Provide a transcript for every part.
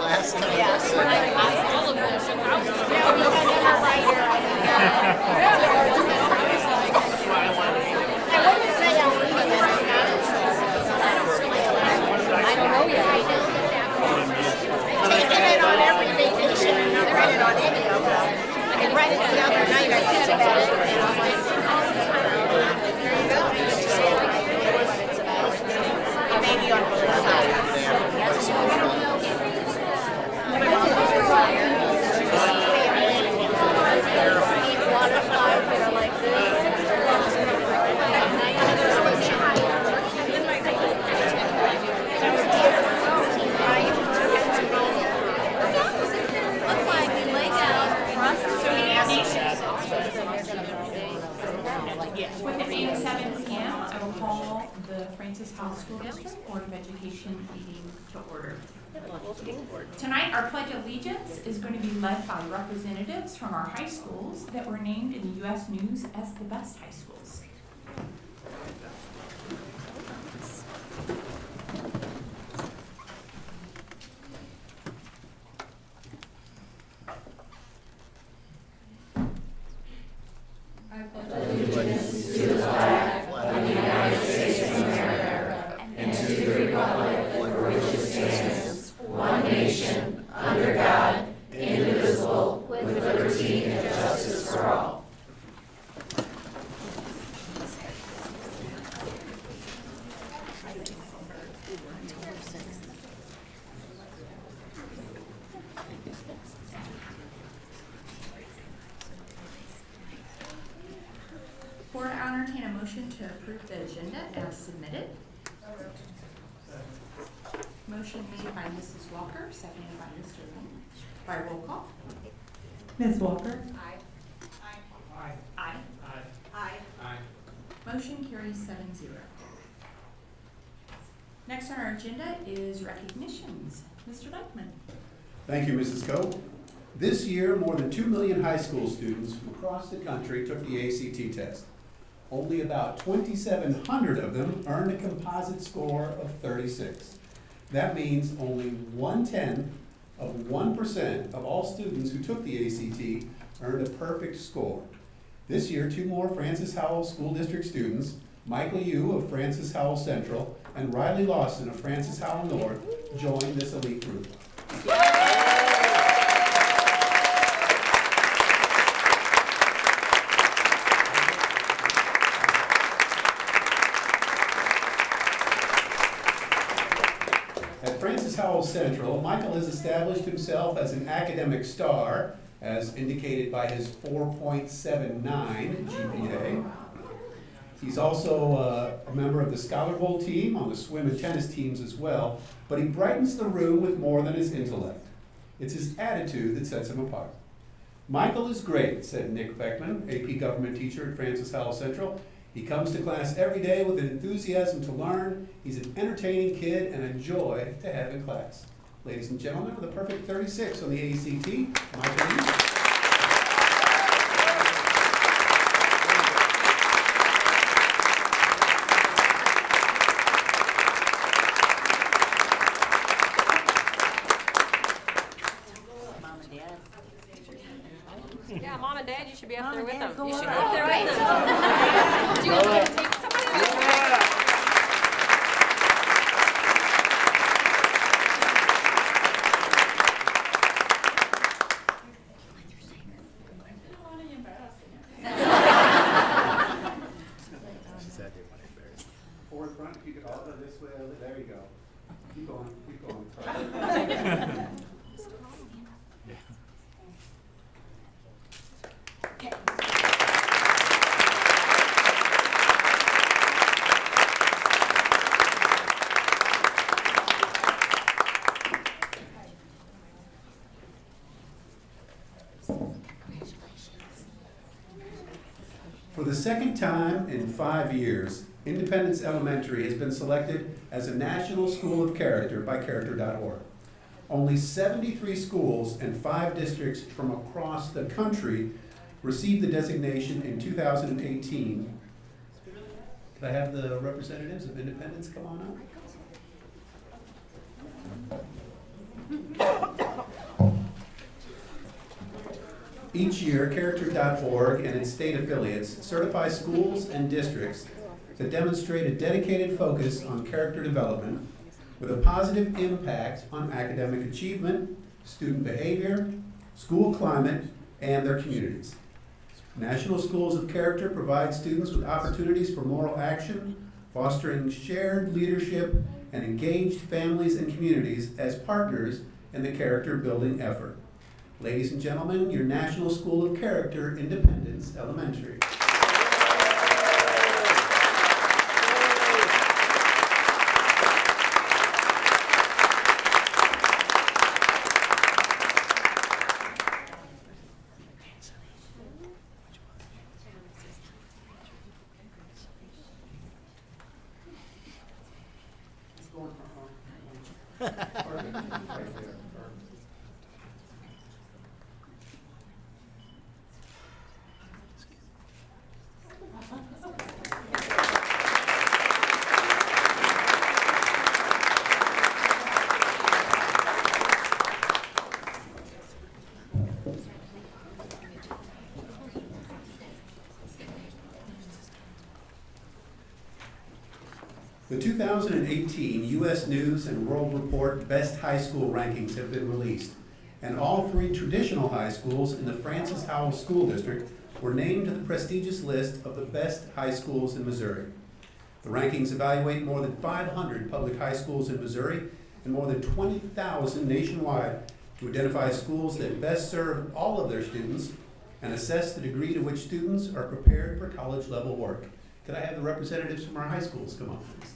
Last time. I don't know yet. Taking it on every vacation and not write it on any of them. I can write it the other night. I think about it. And I'm like, there you go. Maybe on both sides. With it being 7 p.m., I will call the Francis Howell School District Board of Education meeting to order. Tonight, our Pledge of Allegiance is going to be led by representatives from our high schools that were named in the U.S. News as the best high schools. Board, I'll entertain a motion to approve the agenda as submitted. Motion made by Mrs. Walker, seconded by Mr. Lane. By roll call. Ms. Walker? Aye. Aye. Aye. Aye. Aye. Motion carries 7-0. Next on our agenda is recognitions. Mr. Dykeman. Thank you, Mrs. Coe. This year, more than 2 million high school students from across the country took the ACT test. Only about 2,700 of them earned a composite score of 36. That means only 0.1% of all students who took the ACT earned a perfect score. This year, 2 more Francis Howell School District students, Michael Yu of Francis Howell Central and Riley Lawson of Francis Howell North, joined this elite group. At Francis Howell Central, Michael has established himself as an academic star, as indicated by his 4.79 GPA. He's also a member of the Scholar Bowl team, on the swim and tennis teams as well, but he brightens the room with more than his intellect. It's his attitude that sets him apart. Michael is great, said Nick Beckman, AP government teacher at Francis Howell Central. He comes to class every day with an enthusiasm to learn. He's an entertaining kid and a joy to have in class. Ladies and gentlemen, with a perfect 36 on the ACT, Michael Yu. Yeah, Mom and Dad, you should be up there with them. You should be up there with them. Do you want to take somebody else? Forward front, you could all go this way, there you go. Keep going, keep going. For the second time in 5 years, Independence Elementary has been selected as a National School of Character by Character.org. Only 73 schools and 5 districts from across the country received the designation in 2018. Could I have the representatives of Independence come on up? Each year, Character.org and its state affiliates certify schools and districts that demonstrate a dedicated focus on character development with a positive impact on academic achievement, student behavior, school climate, and their communities. National Schools of Character provide students with opportunities for moral action, fostering shared leadership and engaged families and communities as partners in the character building effort. Ladies and gentlemen, your National School of Character, Independence Elementary. The 2018 U.S. News and World Report Best High School rankings have been released, and all three traditional high schools in the Francis Howell School District were named to the prestigious list of the best high schools in Missouri. The rankings evaluate more than 500 public high schools in Missouri and more than 20,000 nationwide to identify schools that best serve all of their students and assess the degree to which students are prepared for college-level work. Could I have the representatives from our high schools come up, please?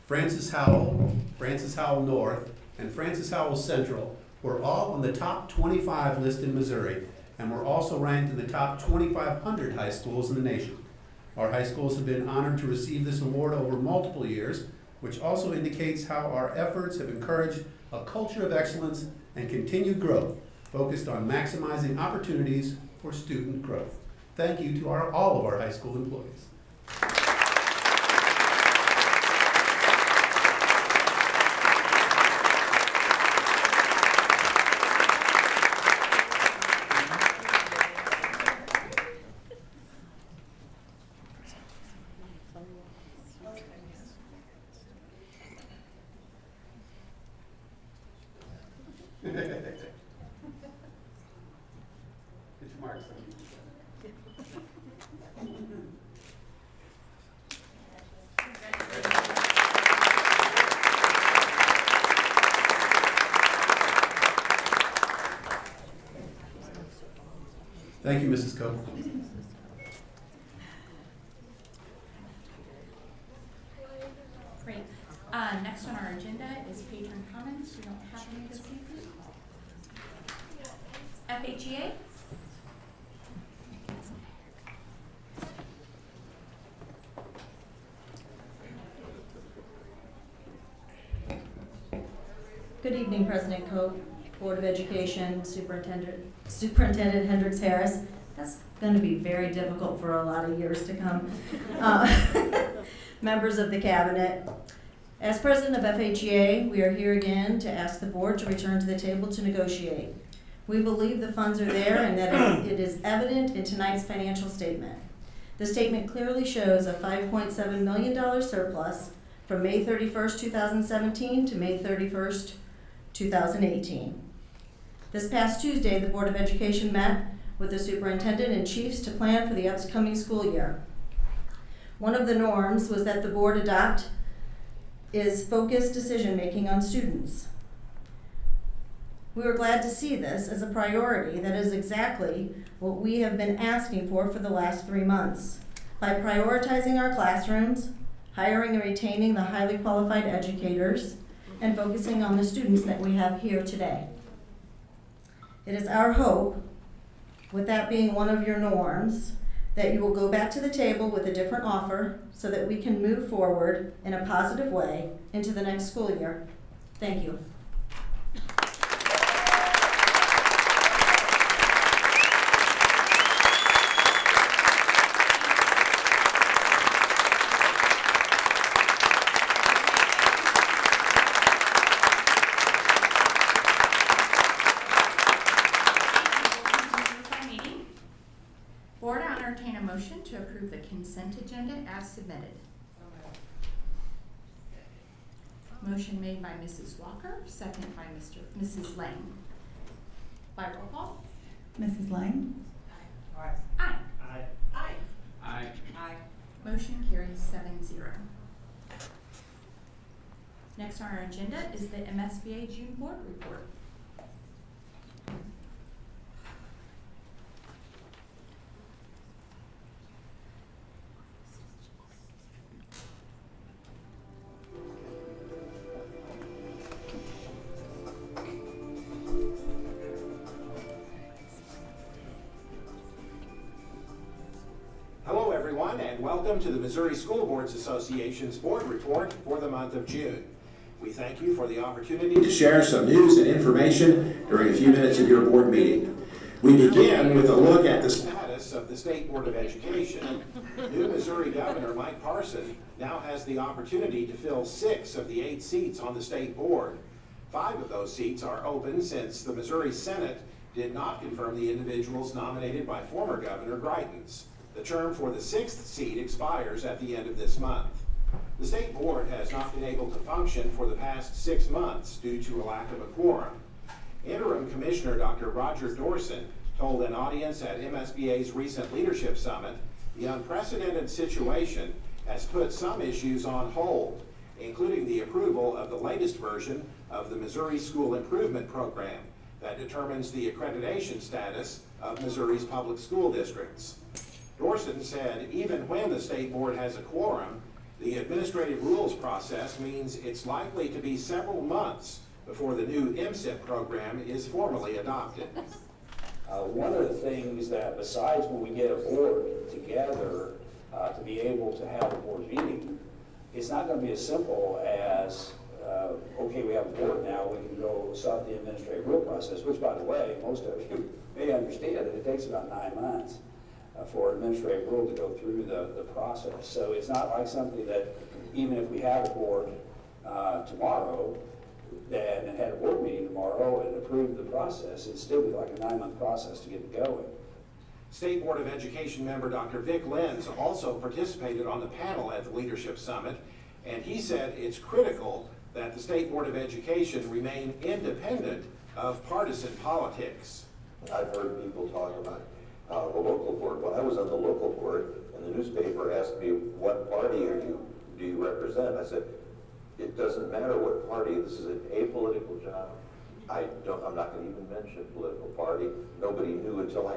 Francis Howell North, and Francis Howell Central were all on the top 25 list in Missouri and were also ranked in the top 2,500 high schools in the nation. Our high schools have been honored to receive this award over multiple years, which also indicates how our efforts have encouraged a culture of excellence and continued growth focused on maximizing opportunities for student growth. Thank you to all of our high school employees. Get your marks on. Thank you, Mrs. Cope. Great. Next on our agenda is patron comments. We don't have any this evening. FHEA? Good evening, President Cope, Board of Education, Superintendent Hendricks Harris. That's going to be very difficult for a lot of years to come. Members of the Cabinet. As President of FHEA, we are here again to ask the Board to return to the table to negotiate. We believe the funds are there and that it is evident in tonight's financial statement. The statement clearly shows a $5.7 million surplus from May 31st, 2017 to May 31st, 2018. This past Tuesday, the Board of Education met with the superintendent and chiefs to plan for the upcoming school year. One of the norms was that the board adopt is focused decision-making on students. We were glad to see this as a priority that is exactly what we have been asking for the last 3 months. By prioritizing our classrooms, hiring and retaining the highly qualified educators, and focusing on the students that we have here today. It is our hope, with that being one of your norms, that you will go back to the table with a different offer so that we can move forward in a positive way into the next school year. Thank you. entertain a motion to approve the consent agenda as submitted. Motion made by Mrs. Walker, second by Mrs. Lang. By roll call? Mrs. Lang? Aye. Aye. Motion carries 7-0. Next on our agenda is the MSBA June board report. Hello, everyone, and welcome to the Missouri School Boards Association's board report for the month of June. We thank you for the opportunity to share some news and information during a few minutes of your board meeting. We begin with a look at the status of the State Board of Education. New Missouri Governor Mike Parson now has the opportunity to fill 6 of the 8 seats on the state board. 5 of those seats are open since the Missouri Senate did not confirm the individuals nominated by former Governor Greitens. The term for the 6th seat expires at the end of this month. The state board has not been able to function for the past 6 months due to a lack of a quorum. Interim Commissioner Dr. Roger Dorson told an audience at MSBA's recent leadership summit the unprecedented situation has put some issues on hold, including the approval of the latest version of the Missouri School Improvement Program that determines the accreditation status of Missouri's public school districts. Dorson said even when the state board has a quorum, the administrative rules process means it's likely to be several months before the new MSIP program is formally adopted. One of the things that, besides when we get a board together to be able to have a board meeting, it's not going to be as simple as, okay, we have a board now, we can go start the administrative rule process, which, by the way, most of you may understand that it takes about 9 months for administrative rule to go through the process. So it's not like something that, even if we have a board tomorrow, and had a board meeting tomorrow and approved the process, it'd still be like a 9-month process to get it going. State Board of Education member Dr. Vic Lenz also participated on the panel at the Leadership Summit, and he said it's critical that the State Board of Education remain independent of partisan politics. I've heard people talk about the local board. When I was on the local board, and the newspaper asked me, what party do you represent? I said, it doesn't matter what party, this is an apolitical job. I'm not going to even mention political party. Nobody knew until I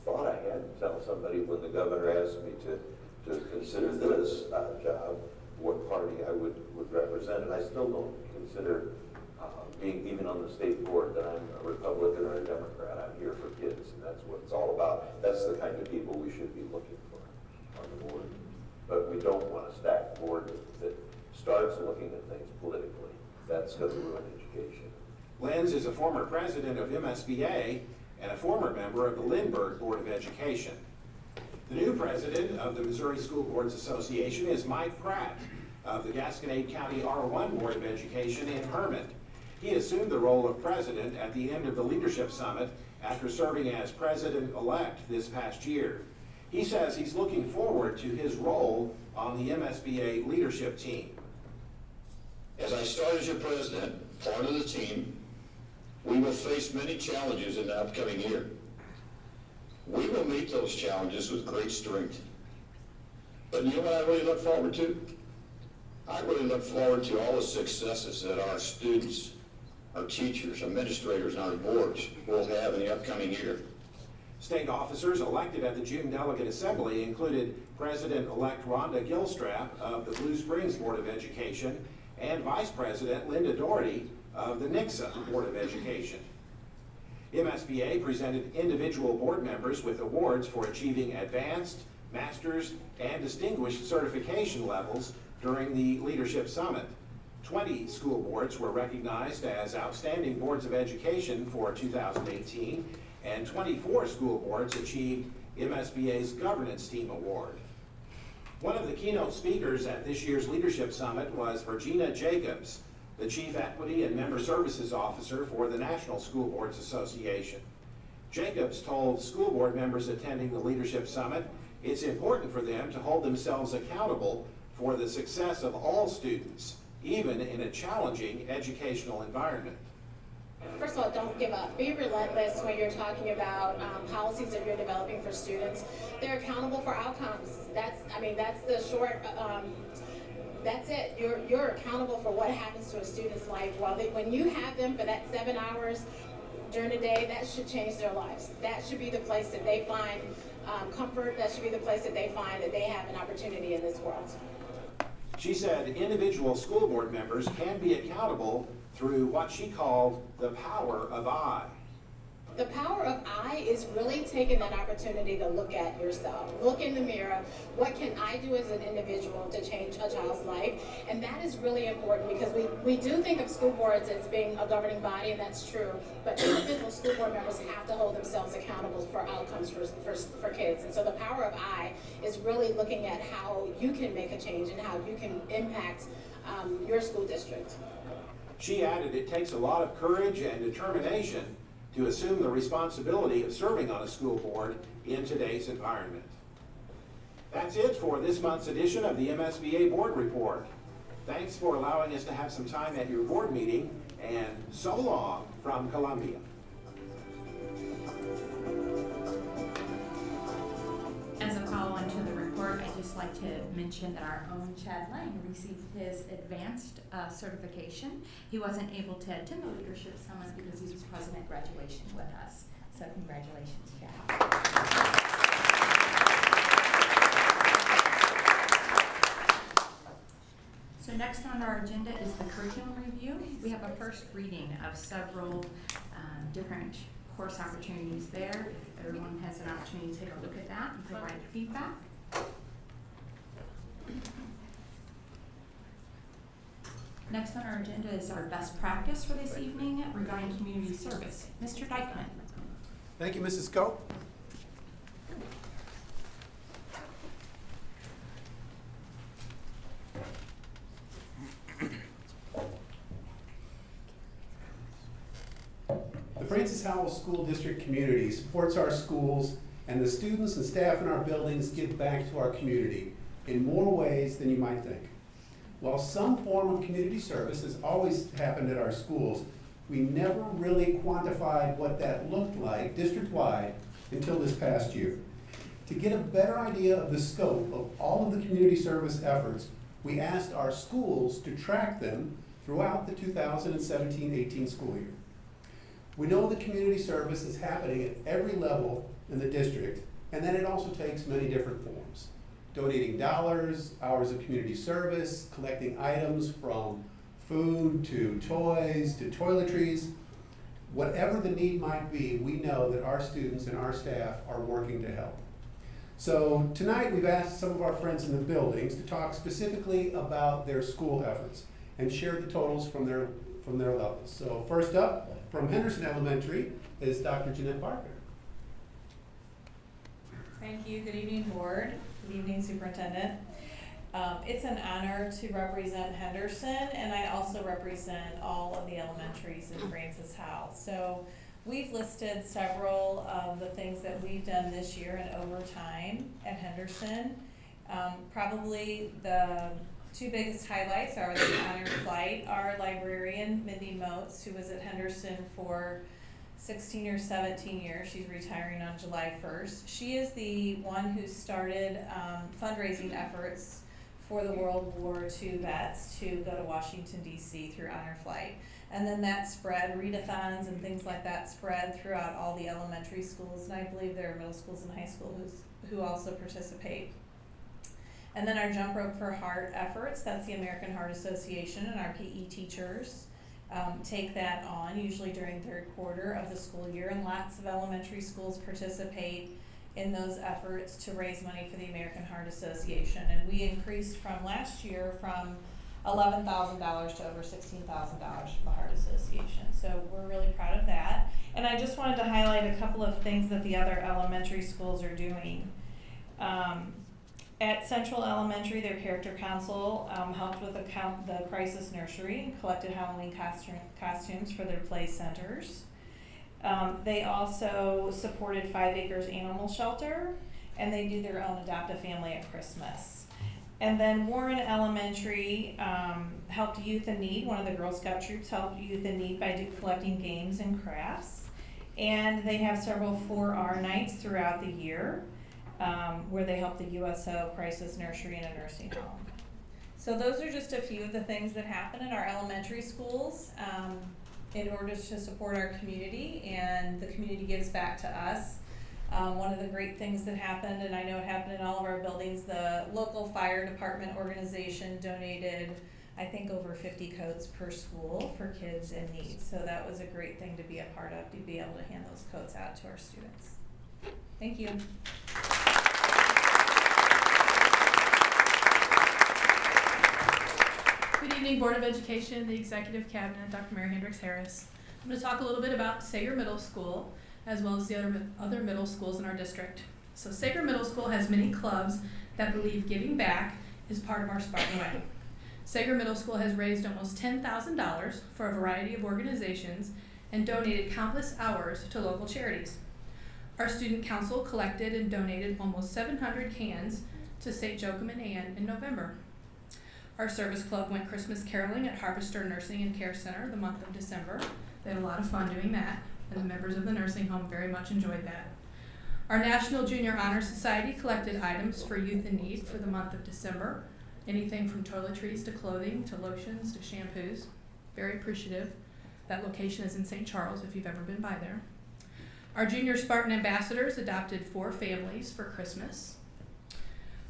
thought I had to tell somebody when the governor asked me to consider this job, what party I would represent. And I still don't consider being even on the state board that I'm a Republican or a Democrat. I'm here for kids, and that's what it's all about. That's the kind of people we should be looking for on the board. But we don't want a stacked board that starts looking at things politically. That's going to ruin education. Lenz is a former president of MSBA and a former member of the Lindbergh Board of Education. The new president of the Missouri School Boards Association is Mike Pratt of the Gasconade County R1 Board of Education in Hermit. He assumed the role of president at the end of the Leadership Summit after serving as president-elect this past year. He says he's looking forward to his role on the MSBA leadership team. As I start as your president, part of the team, we will face many challenges in the upcoming year. We will meet those challenges with great strength. But you know what I really look forward to? I really look forward to all the successes that our students, our teachers, administrators, and our boards will have in the upcoming year. State officers elected at the June Delegate Assembly included President-elect Rhonda Gilstrap of the Blue Springs Board of Education and Vice President Linda Doherty of the Nixa Board of Education. MSBA presented individual board members with awards for achieving advanced, master's, and distinguished certification levels during the Leadership Summit. 20 school boards were recognized as outstanding boards of education for 2018, and 24 school boards achieved MSBA's Governance Team Award. One of the keynote speakers at this year's Leadership Summit was Virginia Jacobs, the Chief Equity and Member Services Officer for the National School Boards Association. Jacobs told school board members attending the Leadership Summit It's important for them to hold themselves accountable for the success of all students, even in a challenging educational environment. First of all, don't give up. Be relentless when you're talking about policies that you're developing for students. They're accountable for outcomes. That's the short. That's it. You're accountable for what happens to a student's life. When you have them for that 7 hours during the day, that should change their lives. That should be the place that they find comfort. That should be the place that they find that they have an opportunity in this world. She said individual school board members can be accountable through what she called the power of I. The power of I is really taking that opportunity to look at yourself. Look in the mirror. What can I do as an individual to change a child's life? And that is really important because we do think of school boards as being a governing body, and that's true. But individual school board members have to hold themselves accountable for outcomes for kids. And so the power of I is really looking at how you can make a change and how you can impact your school district. She added it takes a lot of courage and determination to assume the responsibility of serving on a school board in today's environment. That's it for this month's edition of the MSBA Board Report. Thanks for allowing us to have some time at your board meeting, and so long from Columbia. As a follow-on to the report, I'd just like to mention that our own Chad Lang received his advanced certification. He wasn't able to attend the leadership summit because he was present at graduation with us. So congratulations, Chad. So next on our agenda is the curriculum review. We have a first reading of several different course opportunities there. Everyone has an opportunity to take a look at that and provide feedback. Next on our agenda is our best practice for this evening regarding community service. Mr. Dykeman. Thank you, Mrs. Coe. The Francis Howell School District community supports our schools, and the students and staff in our buildings give back to our community in more ways than you might think. While some form of community service has always happened at our schools, we never really quantified what that looked like district-wide until this past year. To get a better idea of the scope of all of the community service efforts, we asked our schools to track them throughout the 2017-18 school year. We know that community service is happening at every level in the district, and that it also takes many different forms. Donating dollars, hours of community service, collecting items from food to toys to toiletries. Whatever the need might be, we know that our students and our staff are working to help. So tonight we've asked some of our friends in the buildings to talk specifically about their school efforts and share the totals from their levels. So first up, from Henderson Elementary is Dr. Jeanette Barker. Thank you. Good evening, board. Good evening, superintendent. It's an honor to represent Henderson, and I also represent all of the elementaries in Francis Howell. So we've listed several of the things that we've done this year and over time at Henderson. Probably the two biggest highlights are the honor flight. Our librarian, Mindy Moats, who was at Henderson for 16 or 17 years. She's retiring on July 1st. She is the one who started fundraising efforts for the World War II vets to go to Washington, D.C. through Honor Flight. And then that spread, readathons and things like that spread throughout all the elementary schools, and I believe there are middle schools and high schools who also participate. And then our Jump Rope for Heart efforts, that's the American Heart Association, and our PE teachers take that on, usually during third quarter of the school year, and lots of elementary schools participate in those efforts to raise money for the American Heart Association. And we increased from last year from $11,000 to over $16,000 for the Heart Association. So we're really proud of that. And I just wanted to highlight a couple of things that the other elementary schools are doing. At Central Elementary, their character council helped with the crisis nursery and collected Halloween costumes for their play centers. They also supported 5 Acres Animal Shelter, and they do their own Adopt a Family at Christmas. And then Warren Elementary helped Youth in Need. One of the Girl Scout troops helped Youth in Need by collecting games and crafts. And they have several 4R nights throughout the year where they help the USO, Crisis Nursery, and a nursing home. So those are just a few of the things that happen in our elementary schools in order to support our community, and the community gives back to us. One of the great things that happened, and I know it happened in all of our buildings, the local fire department organization donated, I think, over 50 coats per school for kids in need. So that was a great thing to be a part of, to be able to hand those coats out to our students. Thank you. Good evening, Board of Education, the Executive Cabinet, Dr. Mary Hendricks Harris. I'm going to talk a little bit about Sager Middle School, as well as the other middle schools in our district. So Sager Middle School has many clubs that believe giving back is part of our Spartan way. Sager Middle School has raised almost $10,000 for a variety of organizations and donated countless hours to local charities. Our student council collected and donated almost 700 cans to St. Joachim and Ann in November. Our service club went Christmas caroling at Harvester Nursing and Care Center the month of December. They had a lot of fun doing that, and the members of the nursing home very much enjoyed that. Our National Junior Honor Society collected items for youth in need for the month of December, anything from toiletries to clothing to lotions to shampoos. Very appreciative. That location is in St. Charles if you've ever been by there. Our Junior Spartan Ambassadors adopted 4 families for Christmas.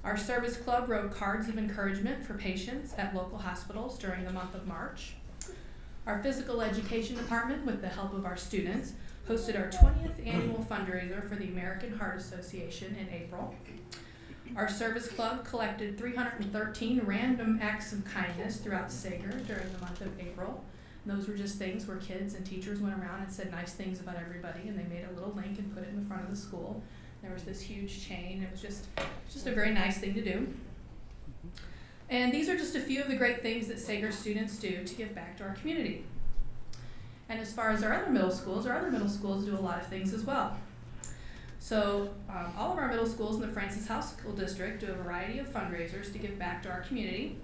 Our service club wrote cards of encouragement for patients at local hospitals during the month of March. Our physical education department, with the help of our students, hosted our 20th annual fundraiser for the American Heart Association in April. Our service club collected 313 random acts of kindness throughout Sager during the month of April. And those were just things where kids and teachers went around and said nice things about everybody, and they made a little link and put it in the front of the school. There was this huge chain. It was just a very nice thing to do. And these are just a few of the great things that Sager students do to give back to our community. And as far as our other middle schools do a lot of things as well. So all of our middle schools in the Francis House School District do a variety of fundraisers to give back to our community.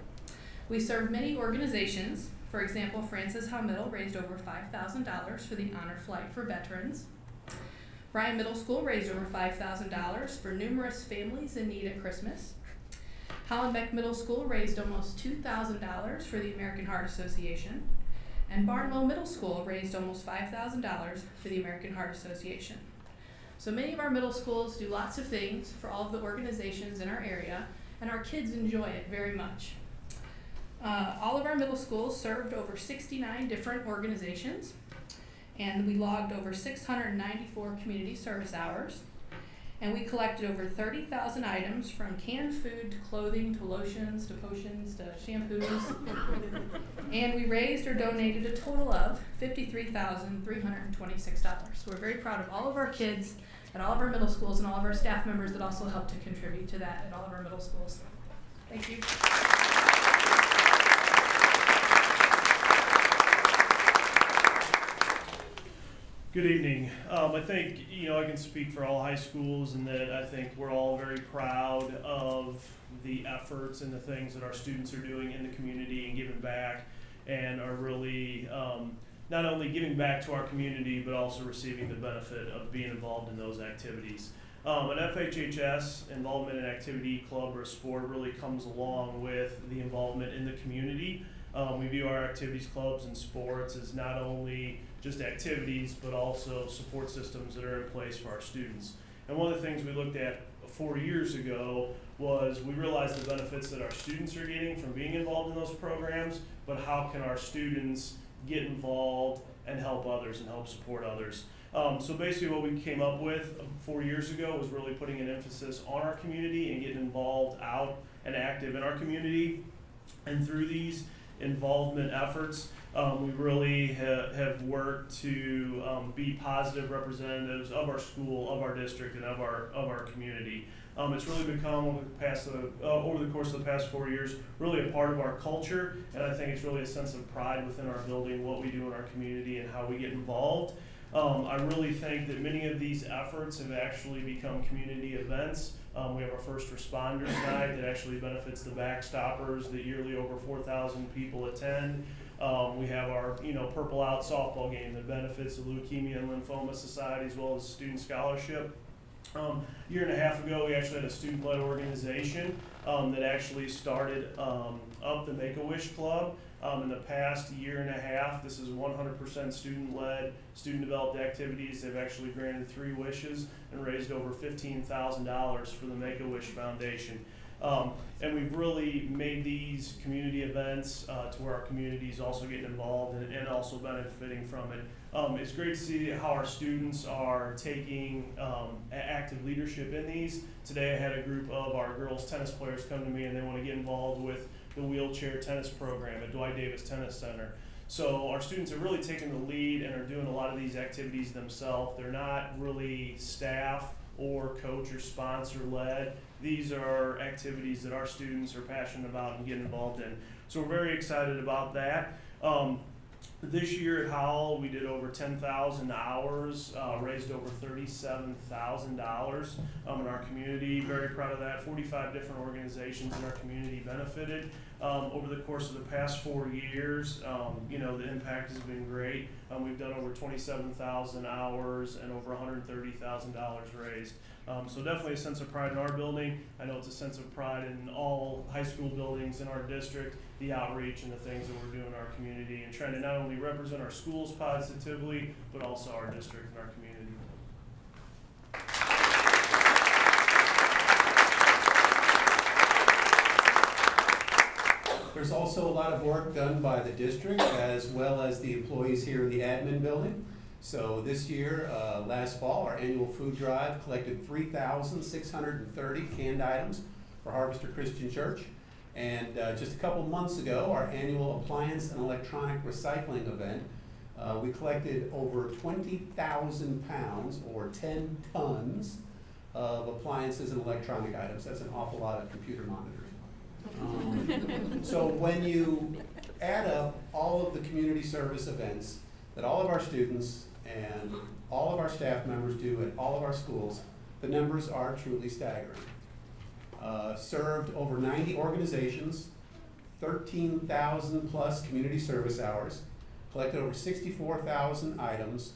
We serve many organizations. For example, Francis Howe Middle raised over $5,000 for the Honor Flight for veterans. Bryan Middle School raised over $5,000 for numerous families in need at Christmas. Hollenbeck Middle School raised almost $2,000 for the American Heart Association. And Barnwell Middle School raised almost $5,000 for the American Heart Association. So many of our middle schools do lots of things for all of the organizations in our area, and our kids enjoy it very much. All of our middle schools served over 69 different organizations, and we logged over 694 community service hours, and we collected over 30,000 items from canned food to clothing to lotions to potions to shampoos, and we raised or donated a total of $53,326. So we're very proud of all of our kids at all of our middle schools and all of our staff members that also help to contribute to that at all of our middle schools. Thank you. Good evening. I think, I can speak for all high schools and that I think we're all very proud of the efforts and the things that our students are doing in the community and giving back, and are really not only giving back to our community but also receiving the benefit of being involved in those activities. An FHHS involvement in activity, club, or sport really comes along with the involvement in the community. We view our activities, clubs, and sports as not only just activities, but also support systems that are in place for our students. And one of the things we looked at 4 years ago was we realized the benefits that our students are getting from being involved in those programs, but how can our students get involved and help others and help support others. So basically what we came up with 4 years ago was really putting an emphasis on our community and getting involved out and active in our community. And through these involvement efforts, we really have worked to be positive representatives of our school, of our district, and of our community. It's really become over the course of the past 4 years really a part of our culture, and I think it's really a sense of pride within our building, what we do in our community, and how we get involved. I really think that many of these efforts have actually become community events. We have our first responders night that actually benefits the backstoppers that yearly over 4,000 people attend. We have our Purple Out softball game that benefits the Leukemia and Lymphoma Society as well as Student Scholarship. A year and a half ago, we actually had a student-led organization that actually started up the Make-A-Wish Club. In the past year and a half, this is 100% student-led, student-developed activities. They've actually granted 3 wishes and raised over $15,000 for the Make-A-Wish Foundation. And we've really made these community events to where our community is also getting involved and also benefiting from it. It's great to see how our students are taking active leadership in these. Today I had a group of our girls tennis players come to me and they want to get involved with the wheelchair tennis program at Dwight Davis Tennis Center. So our students have really taken the lead and are doing a lot of these activities themselves. They're not really staff or coach or sponsor led. These are activities that our students are passionate about and getting involved in. So we're very excited about that. This year at Howell, we did over 10,000 hours, raised over $37,000 in our community. Very proud of that. 45 different organizations in our community benefited. Over the course of the past 4 years, the impact has been great. We've done over 27,000 hours and over $130,000 raised. So definitely a sense of pride in our building. I know it's a sense of pride in all high school buildings in our district, the outreach and the things that we're doing in our community and trying to not only represent our schools positively, but also our district and our community. There's also a lot of work done by the district as well as the employees here in the admin building. So this year, last fall, our annual food drive collected 3,630 canned items for Harvester Christian Church. And just a couple months ago, our annual appliance and electronic recycling event, we collected over 20,000 pounds or 10 tons of appliances and electronic items. That's an awful lot of computer monitors. So when you add up all of the community service events that all of our students and all of our staff members do at all of our schools, the numbers are truly staggering. Served over 90 organizations, 13,000 plus community service hours, collected over 64,000 items,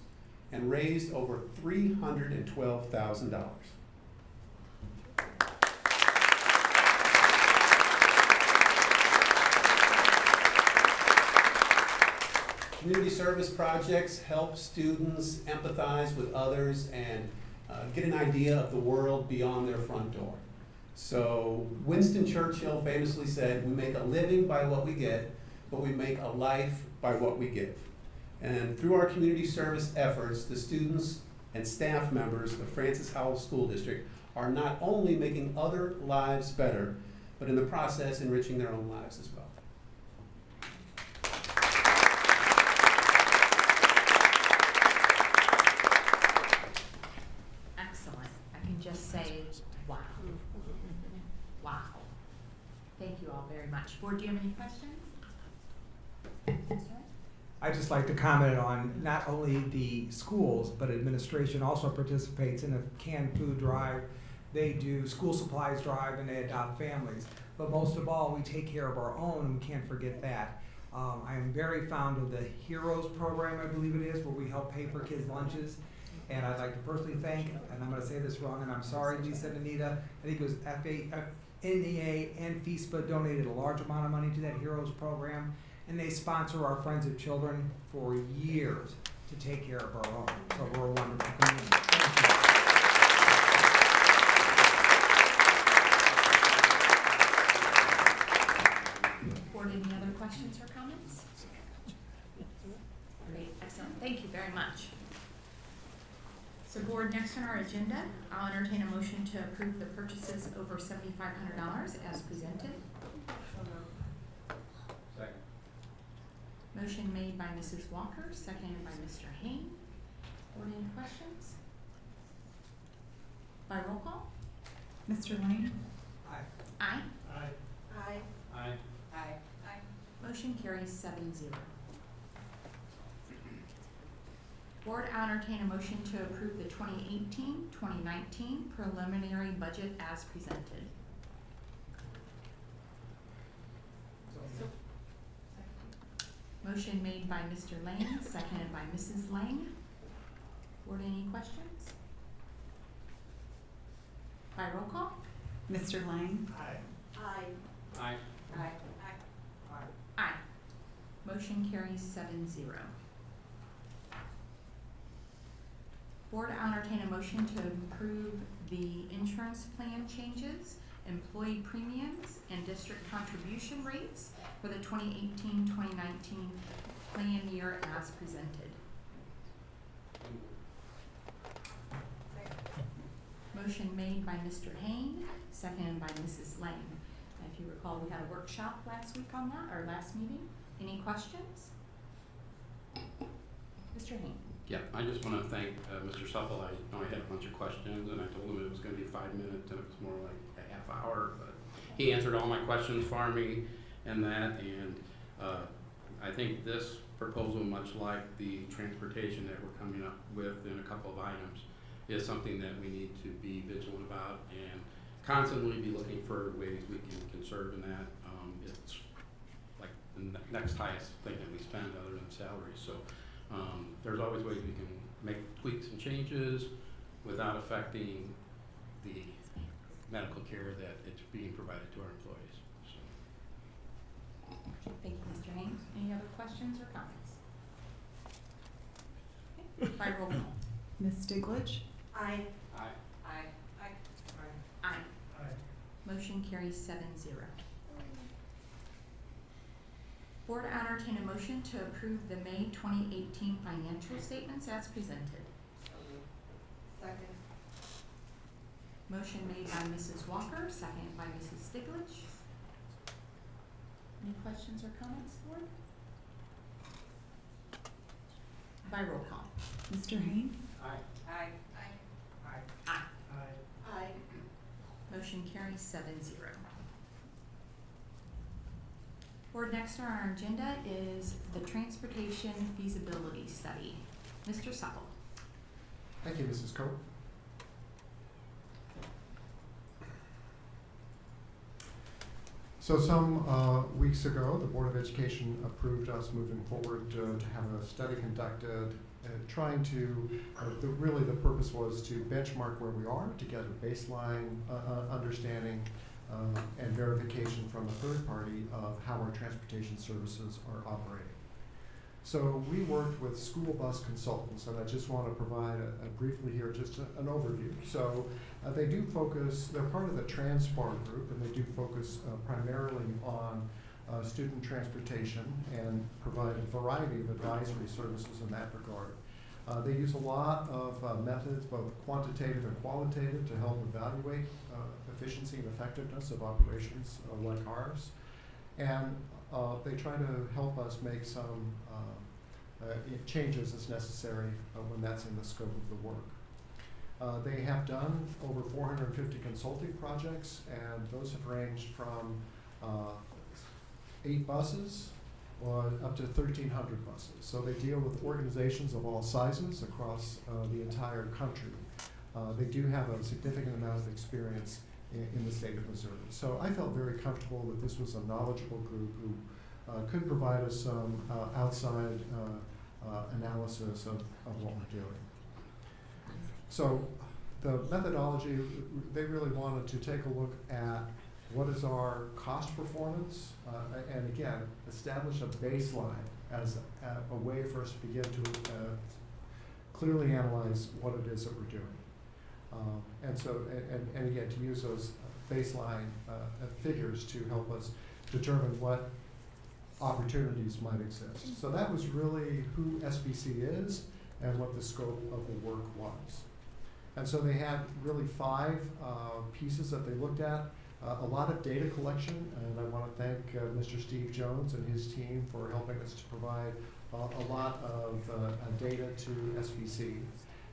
and raised over $312,000. Community service projects help students empathize with others and get an idea of the world beyond their front door. So Winston Churchill famously said, "We make a living by what we get, but we make a life by what we give." And through our community service efforts, the students and staff members of Francis Howell School District are not only making other lives better, but in the process enriching their own lives as well. Excellent. I can just say, wow. Wow. Thank you all very much. Board, do you have any questions? I'd just like to comment on not only the schools, but administration also participates in a canned food drive. They do school supplies drive and they adopt families. But most of all, we take care of our own, and we can't forget that. I am very fond of the Heroes program, I believe it is, where we help pay for kids' lunches. And I'd like to personally thank, and I'm going to say this wrong, and I'm sorry, Lisa and Anita, I think it was NEA and FISPA donated a large amount of money to that Heroes program. And they sponsor our Friends of Children for years to take care of our own. So we're a wonderful community. Thank you. Board, any other questions or comments? Great, excellent. Thank you very much. So board, next on our agenda, I'll entertain a motion to approve the purchases over $7,500 as presented. Motion made by Mrs. Walker, seconded by Mr. Hain. Board, any questions? By roll call? Mr. Lane? Aye. Aye. Aye. Aye. Aye. Aye. Motion carries 7-0. Board, I'll entertain a motion to approve the 2018-2019 preliminary budget as presented. Motion made by Mr. Lang, seconded by Mrs. Lang. Board, any questions? By roll call? Mr. Lang? Aye. Aye. Aye. Aye. Aye. Motion carries 7-0. Board, I'll entertain a motion to approve the insurance plan changes, employee premiums, and district contribution rates for the 2018-2019 plan year as presented. Motion made by Mr. Hain, seconded by Mrs. Lang. If you recall, we had a workshop last week on that, or last meeting. Any questions? Mr. Hain. Yeah, I just want to thank Mr. Supple. I know I had a bunch of questions, and I told him it was going to be 5 minutes, and it was more like a half hour. But he answered all my questions for me and that, and I think this proposal, much like the transportation that we're coming up with in a couple of items, is something that we need to be vigilant about and constantly be looking for ways we can conserve in that. It's like the next highest thing that we spend other than salaries. So there's always ways we can make tweaks and changes without affecting the medical care that it's being provided to our employees. So. Thank you, Mr. Hain. Any other questions or comments? Okay. By roll call. Ms. Stiglich? Aye. Aye. Aye. Aye. Motion carries 7-0. Board, I entertain a motion to approve the May 2018 financial statements as presented. Second. Motion made by Mrs. Walker, seconded by Mrs. Stiglich. Any questions or comments, Board? By roll call. Mr. Hain? Aye. Aye. Aye. Motion carries 7-0. Board, next on our agenda is the transportation feasibility study. Mr. Supple. Thank you, Mrs. Cope. So some weeks ago, the Board of Education approved us moving forward to have a study conducted, trying to, really the purpose was to benchmark where we are, to get a baseline understanding and verification from a third party of how our transportation services are operating. So we worked with school bus consultants, and I just want to provide briefly here just an overview. So they do focus, they're part of the Transpar group, and they do focus primarily on student transportation and provide a variety of advisory services in that regard. They use a lot of methods, both quantitative and qualitative, to help evaluate efficiency and effectiveness of operations like ours. And they try to help us make some changes as necessary when that's in the scope of the work. They have done over 450 consulting projects, and those have ranged from 8 buses up to 1,300 buses. So they deal with organizations of all sizes across the entire country. They do have a significant amount of experience in the state of Missouri. So I felt very comfortable that this was a knowledgeable group who could provide us some outside analysis of what we're doing. So the methodology, they really wanted to take a look at what is our cost performance, and again, establish a baseline as a way for us to begin to clearly analyze what it is that we're doing. And again, to use those baseline figures to help us determine what opportunities might exist. So that was really who SBC is and what the scope of the work was. And so they had really 5 pieces that they looked at. A lot of data collection, and I want to thank Mr. Steve Jones and his team for helping us to provide a lot of data to SBC.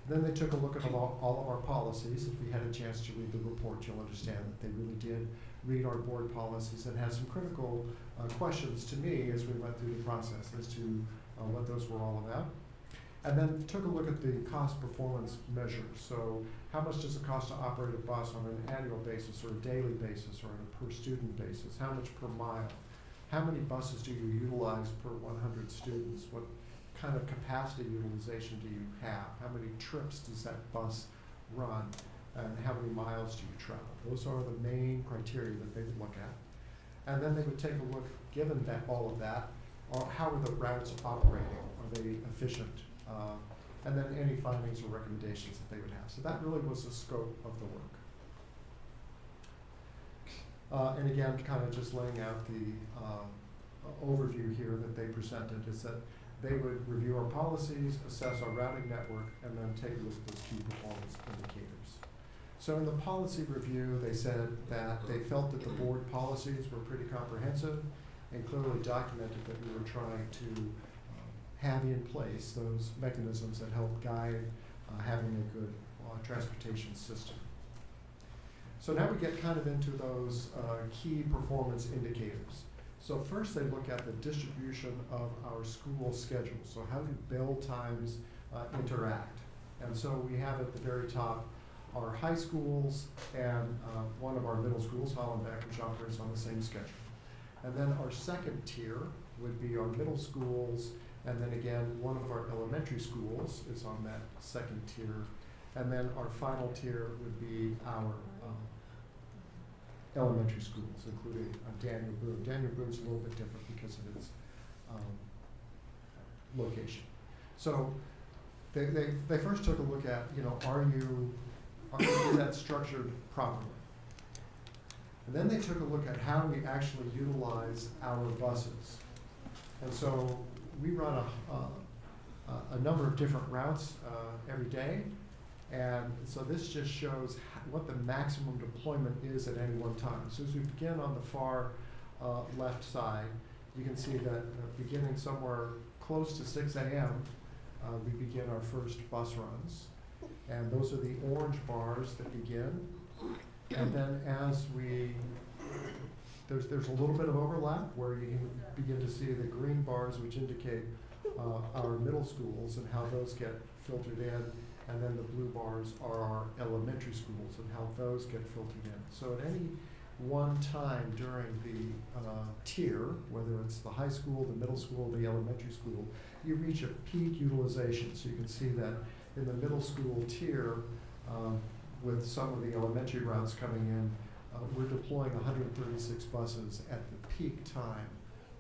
Then they took a look at all of our policies. If you had a chance to read the report, you'll understand that they really did read our board policies and had some critical questions to me as we went through the process as to what those were all about. And then took a look at the cost performance measures. So how much does it cost to operate a bus on an annual basis or a daily basis or on a per student basis? How much per mile? How many buses do you utilize per 100 students? What kind of capacity utilization do you have? How many trips does that bus run? And how many miles do you travel? Those are the main criteria that they would look at. And then they would take a look, given that all of that, how are the routes operating? Are they efficient? And then any findings or recommendations that they would have. So that really was the scope of the work. And again, kind of just laying out the overview here that they presented is that they would review our policies, assess our routing network, and then take a look at those key performance indicators. So in the policy review, they said that they felt that the board policies were pretty comprehensive and clearly documented that we were trying to have in place those mechanisms that help guide having a good transportation system. So now we get kind of into those key performance indicators. So first they look at the distribution of our school schedule. So how do build times interact? And so we have at the very top our high schools and one of our middle schools, Hollenbeck, which operates on the same schedule. And then our second tier would be our middle schools, and then again, one of our elementary schools is on that second tier. And then our final tier would be our elementary schools, including Daniel Boone. Daniel Boone's a little bit different because of its location. So they first took a look at, is that structured properly? And then they took a look at how we actually utilize our buses. And so we run a number of different routes every day. And so this just shows what the maximum deployment is at any one time. So as we begin on the far left side, you can see that beginning somewhere close to 6 a.m., we begin our first bus runs. And those are the orange bars that begin. And then as there's a little bit of overlap where you begin to see the green bars, which indicate our middle schools and how those get filtered in. And then the blue bars are our elementary schools and how those get filtered in. So at any one time during the tier, whether it's the high school, the middle school, the elementary school, you reach a peak utilization. So you can see that in the middle school tier, with some of the elementary routes coming in, we're deploying 136 buses at the peak time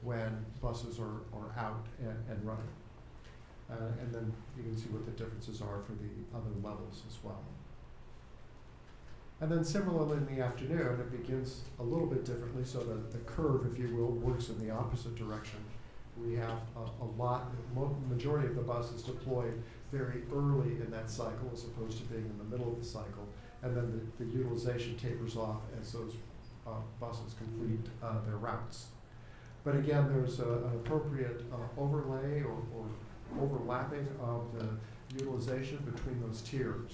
when buses are out and running. And then you can see what the differences are for the other levels as well. And then similarly in the afternoon, it begins a little bit differently, so that the curve, if you will, works in the opposite direction. We have the majority of the buses deployed very early in that cycle as opposed to being in the middle of the cycle. And then the utilization tapers off as those buses complete their routes. But again, there's an appropriate overlay or overlapping of the utilization between those tiers.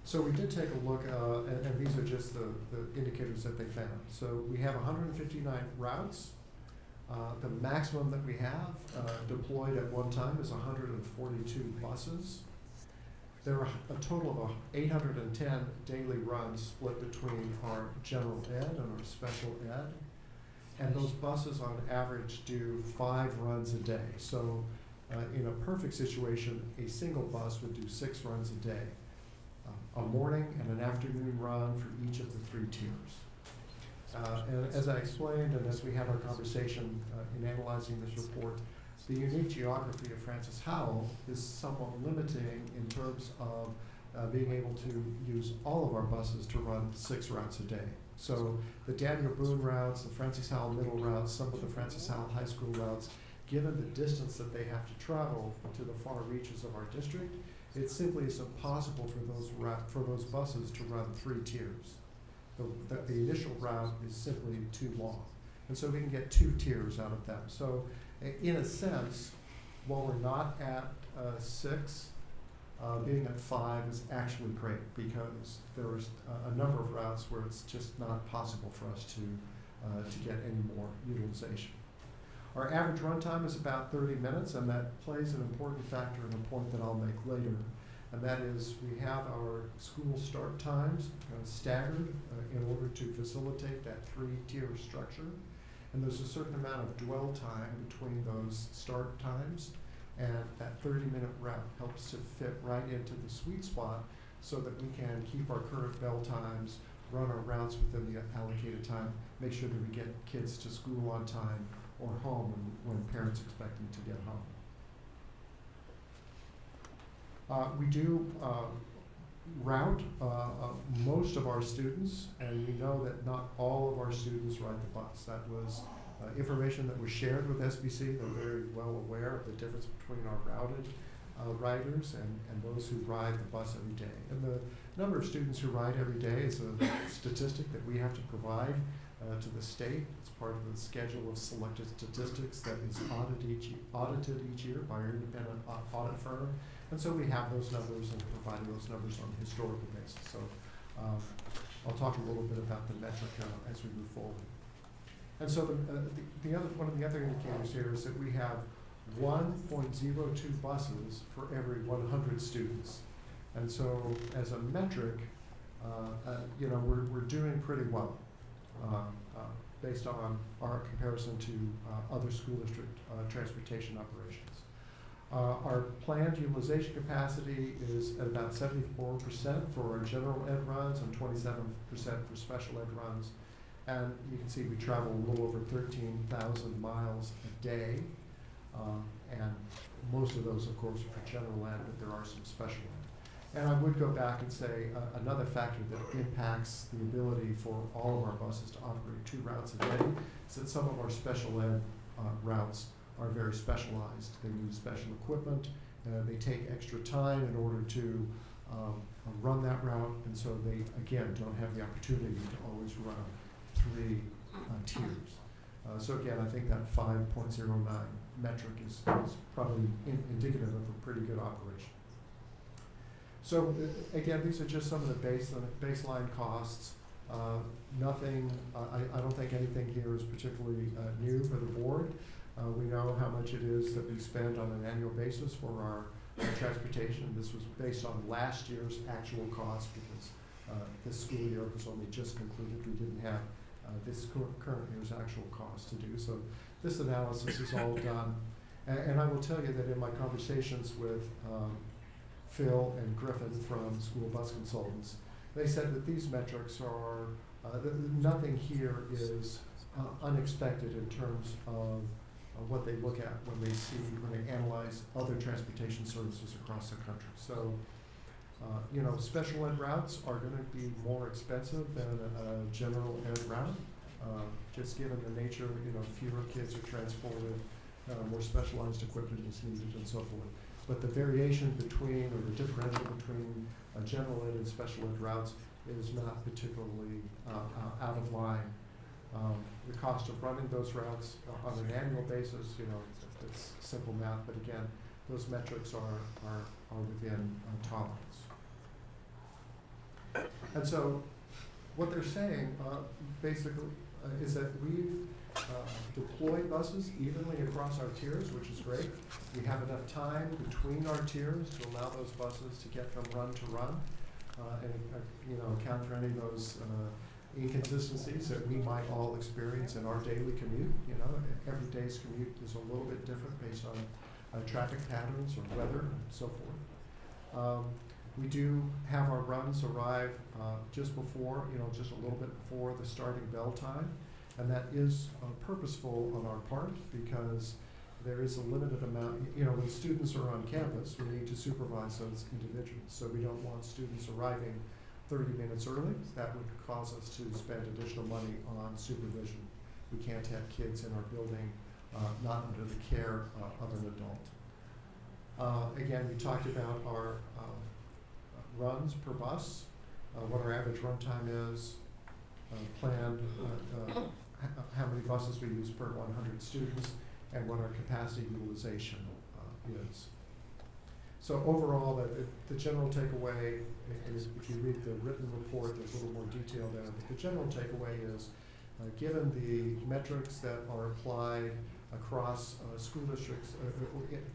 So we did take a look, and these are just the indicators that they found. So we have 159 routes. The maximum that we have deployed at one time is 142 buses. There are a total of 810 daily runs split between our general ed and our special ed. And those buses on average do 5 runs a day. So in a perfect situation, a single bus would do 6 runs a day. A morning and an afternoon run for each of the 3 tiers. And as I explained, and as we had our conversation in analyzing this report, the unique geography of Francis Howell is somewhat limiting in terms of being able to use all of our buses to run 6 routes a day. So the Daniel Boone routes, the Francis Howell middle routes, some of the Francis Howell high school routes, given the distance that they have to travel to the far reaches of our district, it simply is impossible for those buses to run 3 tiers. The initial route is simply too long. And so we can get 2 tiers out of them. So in a sense, while we're not at 6, being at 5 is actually great because there's a number of routes where it's just not possible for us to get any more utilization. Our average run time is about 30 minutes, and that plays an important factor in a point that I'll make later. And that is, we have our school start times staggered in order to facilitate that three-tier structure. And there's a certain amount of dwell time between those start times, and that 30-minute route helps to fit right into the sweet spot so that we can keep our current bell times, run our routes within the allocated time, make sure that we get kids to school on time or home when parents expect them to get home. We do route most of our students, and we know that not all of our students ride the bus. That was information that was shared with SBC. They're very well aware of the difference between our routed riders and those who ride the bus every day. And the number of students who ride every day is a statistic that we have to provide to the state. It's part of the schedule of selected statistics that is audited each year by our independent audit firm. And so we have those numbers and providing those numbers on a historical basis. So I'll talk a little bit about the metric as we move forward. And so one of the other indicators here is that we have 1.02 buses for every 100 students. And so as a metric, we're doing pretty well based on our comparison to other school district transportation operations. Our planned utilization capacity is at about 74% for our general ed runs and 27% for special ed runs. And you can see we travel a little over 13,000 miles a day. And most of those, of course, are for general ed, but there are some special ed. And I would go back and say another factor that impacts the ability for all of our buses to operate 2 routes a day is that some of our special ed routes are very specialized. They use special equipment, they take extra time in order to run that route, and so they, again, don't have the opportunity to always run 3 tiers. So again, I think that 5.09 metric is probably indicative of a pretty good operation. So again, these are just some of the baseline costs. Nothing, I don't think anything here is particularly new for the board. We know how much it is that we spend on an annual basis for our transportation. This was based on last year's actual cost because this school year was only just concluded. We didn't have this current year's actual cost to do. So this analysis is all done. And I will tell you that in my conversations with Phil and Griffin from School Bus Consultants, they said that these metrics are, nothing here is unexpected in terms of what they look at when they analyze other transportation services across the country. So, special ed routes are going to be more expensive than a general ed route, just given the nature, fewer kids are transported, more specialized equipment is needed and so forth. But the variation between, or the differential between general ed and special ed routes is not particularly out of line. The cost of running those routes on an annual basis, it's simple math, but again, those metrics are within tolerance. And so what they're saying basically is that we've deployed buses evenly across our tiers, which is great. We have enough time between our tiers to allow those buses to get from run to run and account for any of those inconsistencies that we might all experience in our daily commute. Every day's commute is a little bit different based on traffic patterns or weather and so forth. We do have our runs arrive just before, just a little bit before the starting bell time, and that is purposeful on our part because there is a limited amount, when students are on campus, we need to supervise those individuals. So we don't want students arriving 30 minutes early. That would cause us to spend additional money on supervision. We can't have kids in our building not under the care of an adult. Again, we talked about our runs per bus, what our average run time is, planned, how many buses we use per 100 students, and what our capacity utilization is. So overall, the general takeaway is, if you read the written report, there's a little more detail there. But the general takeaway is, given the metrics that are applied across school districts,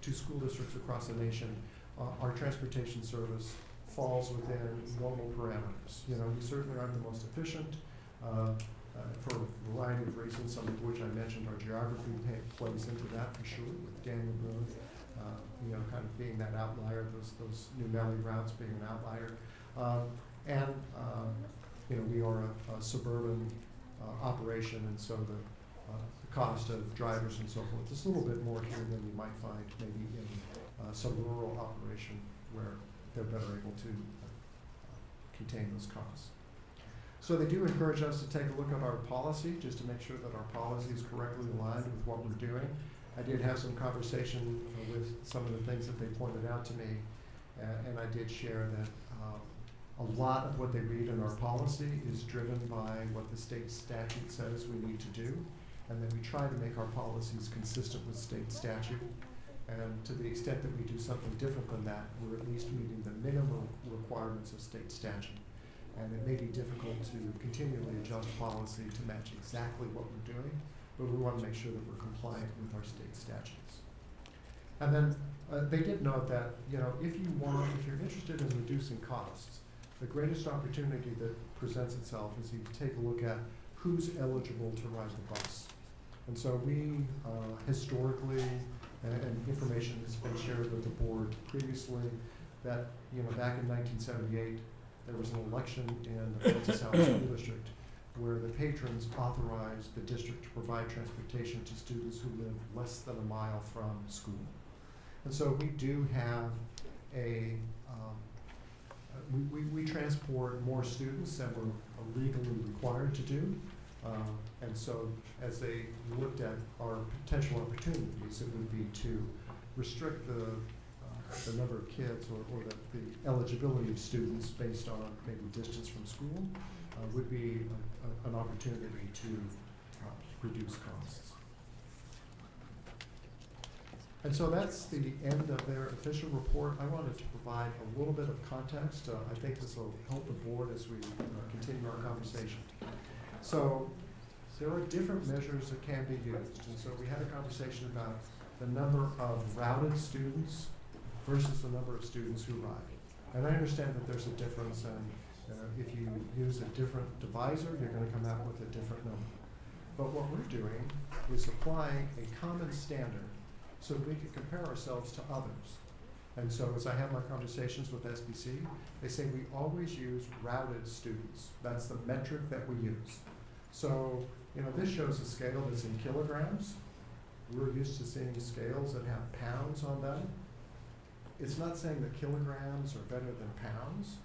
to school districts across the nation, our transportation service falls within normal parameters. You know, we certainly aren't the most efficient for a variety of reasons, some of which I mentioned. Our geography plays into that for sure, with Daniel Boone, you know, kind of being that outlier, those New Valley routes being an outlier. You know, we are a suburban operation, and so the cost of drivers and so forth is a little bit more here than you might find maybe in some rural operation where they're better able to contain those costs. So they do encourage us to take a look at our policy just to make sure that our policy is correctly aligned with what we're doing. I did have some conversation with some of the things that they pointed out to me, and I did share that a lot of what they read in our policy is driven by what the state statute says we need to do, and then we try to make our policies consistent with state statute. And to the extent that we do something different than that, we're at least meeting the minimum requirements of state statute. And it may be difficult to continually adjust policy to match exactly what we're doing, but we want to make sure that we're compliant with our state statutes. And then they did note that, you know, if you're interested in reducing costs, the greatest opportunity that presents itself is you take a look at who's eligible to ride the bus. And so we historically, and information has been shared with the board previously, that, you know, back in 1978, there was an election in the Francis House School District where the patrons authorized the district to provide transportation to students who live less than a mile from school. And so we do have we transport more students than we're legally required to do. And so as they looked at our potential opportunities, it would be to restrict the number of kids or the eligibility of students based on maybe distance from school would be an opportunity to reduce costs. And so that's the end of their official report. I wanted to provide a little bit of context. I think this will help the board as we continue our conversation. So there are different measures that can be used. And so we had a conversation about the number of routed students versus the number of students who ride. And I understand that there's a difference, and if you use a different divisor, you're going to come out with a different number. But what we're doing is applying a common standard so we can compare ourselves to others. And so as I have my conversations with SBC, they say we always use routed students. That's the metric that we use. So, you know, this shows a scale that's in kilograms. We're used to seeing scales that have pounds on them. It's not saying that kilograms are better than pounds,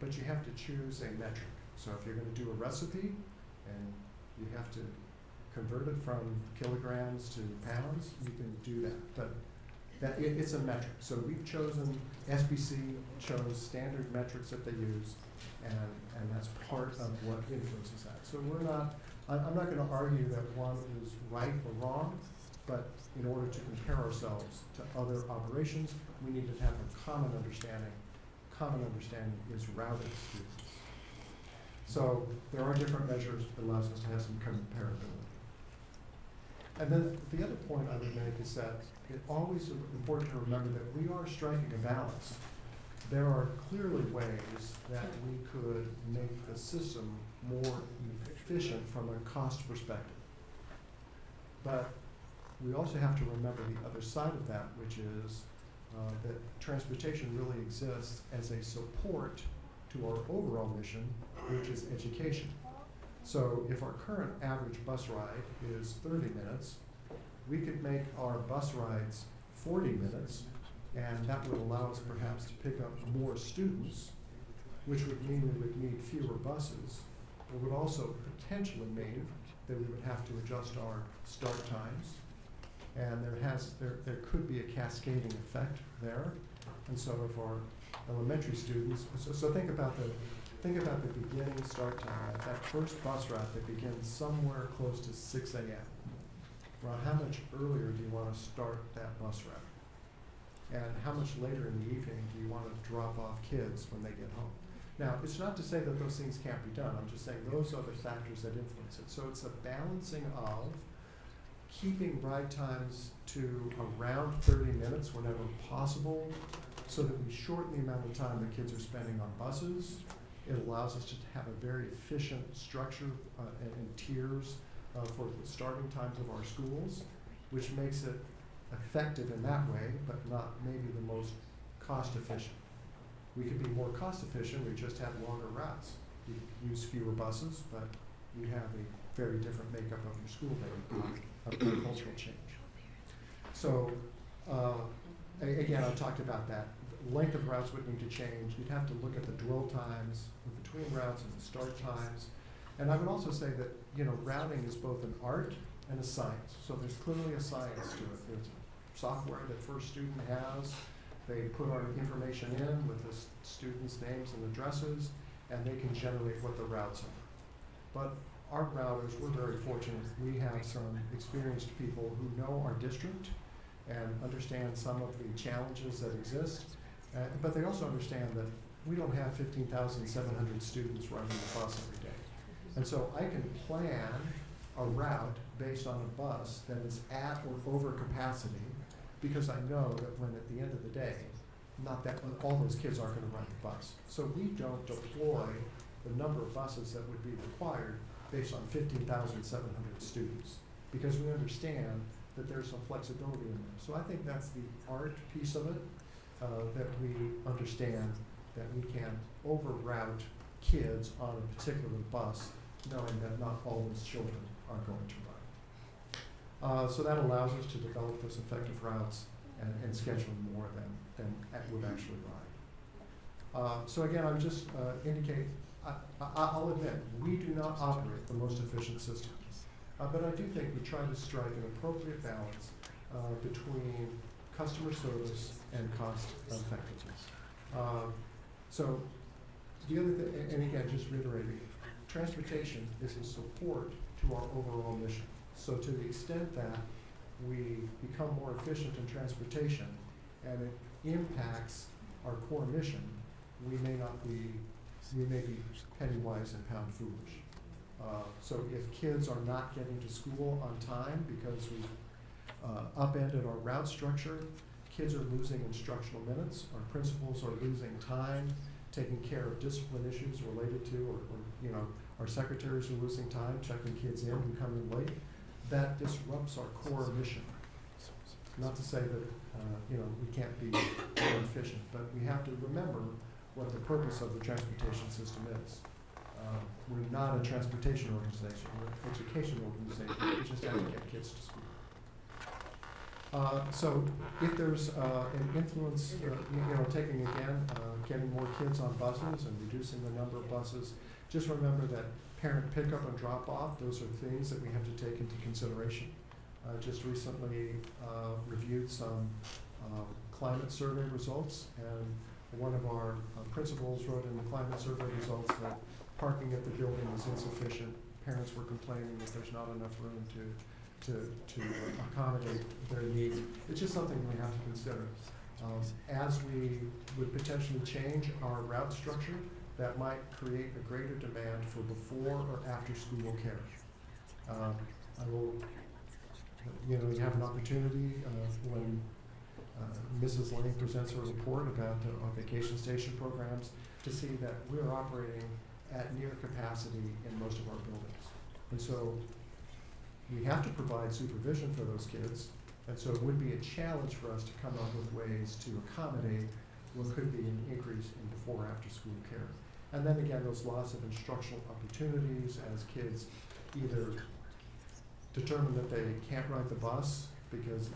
but you have to choose a metric. So if you're going to do a recipe and you have to convert it from kilograms to pounds, you can do that. But it's a metric. So we've chosen, SBC chose standard metrics that they use, and that's part of what influences that. So I'm not going to argue that one is right or wrong, but in order to compare ourselves to other operations, we need to have a common understanding. Common understanding is routed students. So there are different measures that allows us to have some comparability. And then the other point I would make is that it's always important to remember that we are striking a balance. There are clearly ways that we could make the system more efficient from a cost perspective. But we also have to remember the other side of that, which is that transportation really exists as a support to our overall mission, which is education. So if our current average bus ride is 30 minutes, we could make our bus rides 40 minutes, and that would allow us perhaps to pick up more students, which would mean we would need fewer buses. It would also potentially mean that we would have to adjust our start times, and there could be a cascading effect there. And so if our elementary students, so think about the beginning start time, that first bus route that begins somewhere close to 6 a.m. Well, how much earlier do you want to start that bus route? And how much later in the evening do you want to drop off kids when they get home? Now, it's not to say that those things can't be done. I'm just saying those are the factors that influence it. So it's a balancing of keeping ride times to around 30 minutes whenever possible, so that we shorten the amount of time the kids are spending on buses. It allows us to have a very efficient structure and tiers for the starting times of our schools, which makes it effective in that way, but not maybe the most cost efficient. We could be more cost efficient, we just have longer routes. You use fewer buses, but you have a very different makeup of your school day, a cultural change. So, again, I talked about that. The length of routes would need to change. You'd have to look at the dwell times between routes and the start times. And I would also say that, routing is both an art and a science. So there's clearly a science to it. There's software that first student has. They put our information in with the students' names and addresses, and they can generate what the routes are. But our routers, we're very fortunate. We have some experienced people who know our district and understand some of the challenges that exist. But they also understand that we don't have 15,700 students riding the bus every day. And so I can plan a route based on a bus that is at or over capacity, because I know that when at the end of the day, not that all those kids aren't going to ride the bus. So we don't deploy the number of buses that would be required based on 15,700 students, because we understand that there's some flexibility in there. So I think that's the art piece of it, that we understand that we can over-route kids on a particular bus, knowing that not all those children are going to ride. So that allows us to develop those effective routes and schedule more than would actually ride. So again, I would just indicate, I'll admit, we do not operate the most efficient system. But I do think we try to strike an appropriate balance between customer service and cost effectiveness. So the other thing, and again, just reiterating, transportation is a support to our overall mission. So to the extent that we become more efficient in transportation and it impacts our core mission, we may be penny wise and pound foolish. So if kids are not getting to school on time because we've upended our route structure, kids are losing instructional minutes, our principals are losing time taking care of discipline issues related to, or our secretaries are losing time checking kids in who come in late. That disrupts our core mission. Not to say that we can't be more efficient, but we have to remember what the purpose of the transportation system is. We're not a transportation organization, we're an education organization. We just have to get kids to school. So if there's an influence, taking again, getting more kids on buses and reducing the number of buses, just remember that parent pickup and drop off, those are things that we have to take into consideration. Just recently reviewed some climate survey results, and one of our principals wrote in the climate survey results that parking at the building is insufficient. Parents were complaining that there's not enough room to accommodate their needs. It's just something we have to consider. As we would potentially change our route structure, that might create a greater demand for before or after school care. I will, you have an opportunity when Mrs. Lane presents her report about our vacation station programs to see that we're operating at near capacity in most of our buildings. And so we have to provide supervision for those kids, and so it would be a challenge for us to come up with ways to accommodate what could be an increase in before or after school care. And then again, those loss of instructional opportunities as kids either determine that they can't ride the bus because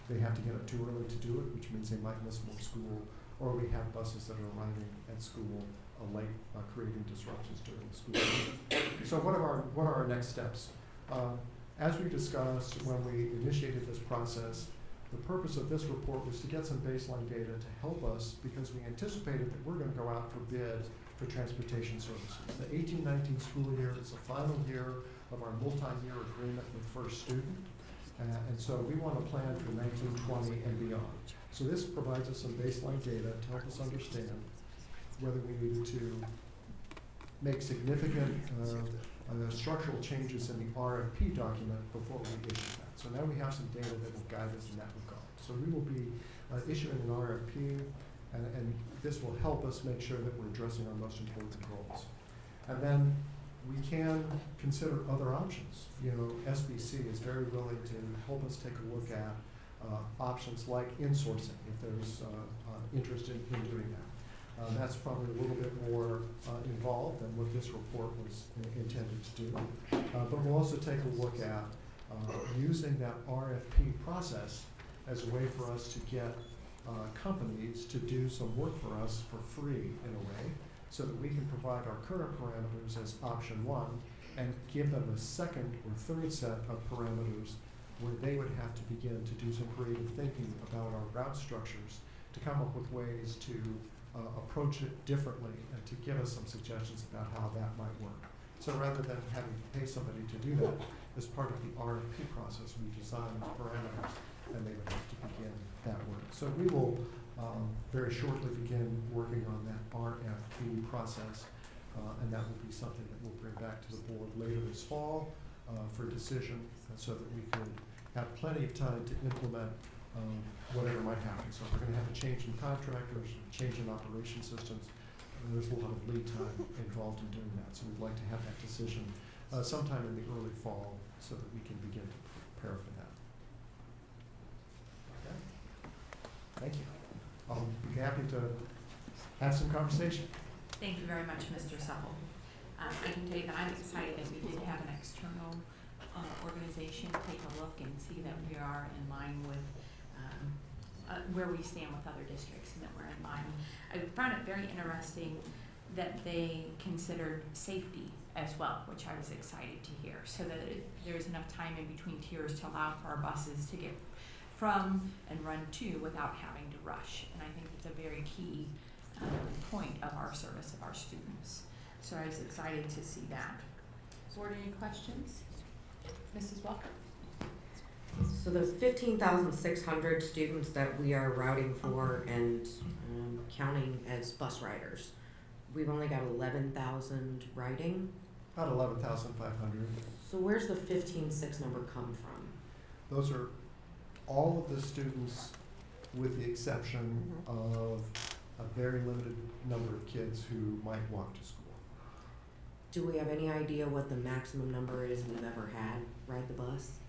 they have to get up too early to do it, which means they might miss more school, or we have buses that are arriving at school late, creating disruptions during the school year. So what are our next steps? As we discussed when we initiated this process, the purpose of this report was to get some baseline data to help us, because we anticipated that we're going to go out for bid for transportation services. The 18-19 school year is the final year of our multi-year agreement with First Student, and so we want to plan for 1920 and beyond. So this provides us some baseline data to help us understand whether we needed to make significant structural changes in the RFP document before we issue that. So now we have some data that will guide us in that regard. So we will be issuing an RFP, and this will help us make sure that we're addressing our most important goals. And then we can consider other options. You know, SBC is very willing to help us take a look at options like insourcing, if there's interest in doing that. That's probably a little bit more involved than what this report was intended to do. But we'll also take a look at using that RFP process as a way for us to get companies to do some work for us for free in a way, so that we can provide our current parameters as option one and give them a second or third set of parameters where they would have to begin to do some creative thinking about our route structures to come up with ways to approach it differently and to give us some suggestions about how that might work. So rather than having to pay somebody to do that, as part of the RFP process, we design those parameters and they would have to begin that work. So we will very shortly begin working on that RFP process, and that will be something that we'll bring back to the board later this fall for decision, so that we can have plenty of time to implement whatever might happen. So if we're going to have a change in contractors, change in operation systems, there's a lot of lead time involved in doing that. So we'd like to have that decision sometime in the early fall so that we can begin to prepare for that. Okay. Thank you. I'll be happy to have some conversation. Thank you very much, Mr. Supple. I can tell you that I'm excited that we did have an external organization take a look and see that we are in line with where we stand with other districts and that we're in line. I found it very interesting that they considered safety as well, which I was excited to hear, so that there's enough time in between tiers to allow for our buses to get from and run to without having to rush. And I think it's a very key point of our service of our students. So I was excited to see that. Board, any questions? Mrs. Walker? So those 15,600 students that we are routing for and counting as bus riders, we've only got 11,000 riding? About 11,500. So where's the 15,600 number come from? Those are all of the students with the exception of a very limited number of kids who might walk to school. Do we have any idea what the maximum number is we've ever had ride the bus?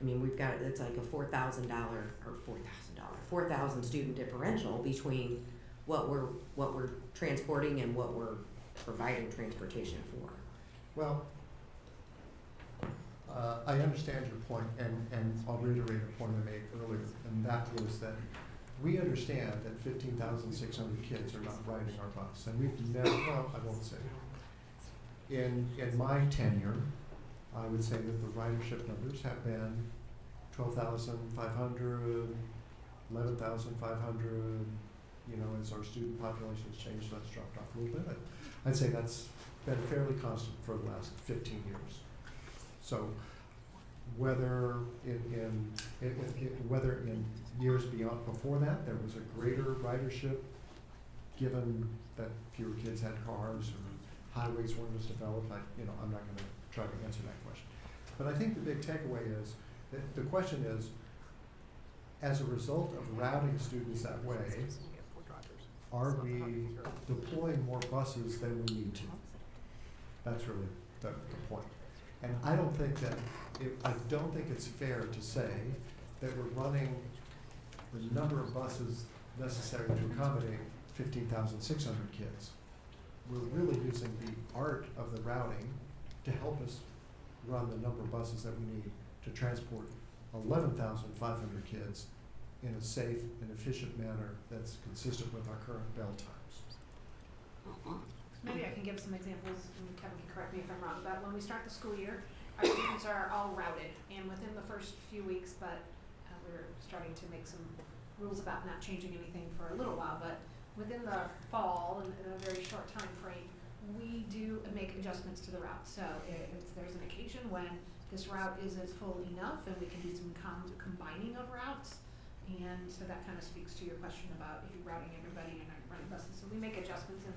I mean, we've got, it's like a $4,000 student differential between what we're transporting and what we're providing transportation for. Well, I understand your point, and I'll reiterate a point I made earlier, and that was that we understand that 15,600 kids are not riding our bus, and we've never, well, I won't say. In my tenure, I would say that the ridership numbers have been 12,500, 11,500, you know, as our student population has changed, that's dropped off a little bit. I'd say that's been fairly constant for the last 15 years. So whether whether in years beyond before that there was a greater ridership, given that fewer kids had cars or highways weren't as developed, I'm not going to try to answer that question. But I think the big takeaway is that the question is, as a result of routing students that way, are we deploying more buses than we need to? That's really the point. And I don't think it's fair to say that we're running the number of buses necessary to accommodate 15,600 kids. We're really using the art of the routing to help us run the number of buses that we need to transport 11,500 kids in a safe and efficient manner that's consistent with our current bell times. Maybe I can give some examples, and Kevin can correct me if I'm wrong, but when we start the school year, our students are all routed, and within the first few weeks, but we're starting to make some rules about not changing anything for a little while, but within the fall, in a very short time frame, we do make adjustments to the route. So if there's an occasion when this route isn't full enough, and we can do some combining of routes, and so that kind of speaks to your question about if you're routing everybody and not running buses. So we make adjustments in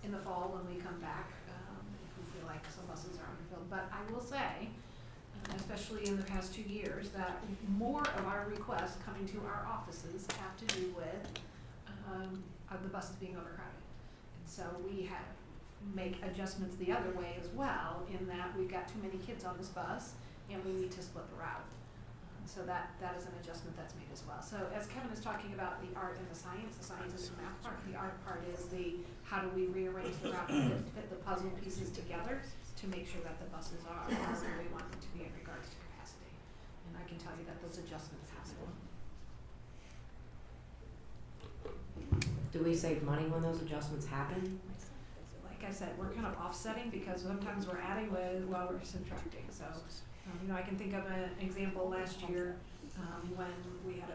the fall when we come back, if we feel like some buses are underfilled. But I will say, especially in the past 2 years, that more of our requests coming to our offices have to do with the buses being overcrowded. And so we have make adjustments the other way as well, in that we've got too many kids on this bus and we need to split the route. So that is an adjustment that's made as well. So as Kevin is talking about the art and the science is the math part. The art part is the how do we rearrange the route and fit the puzzle pieces together to make sure that the buses are where we want them to be in regards to capacity. And I can tell you that those adjustments happen. Do we save money when those adjustments happen? Like I said, we're kind of offsetting because sometimes we're adding while we're subtracting. So, I can think of an example last year when we had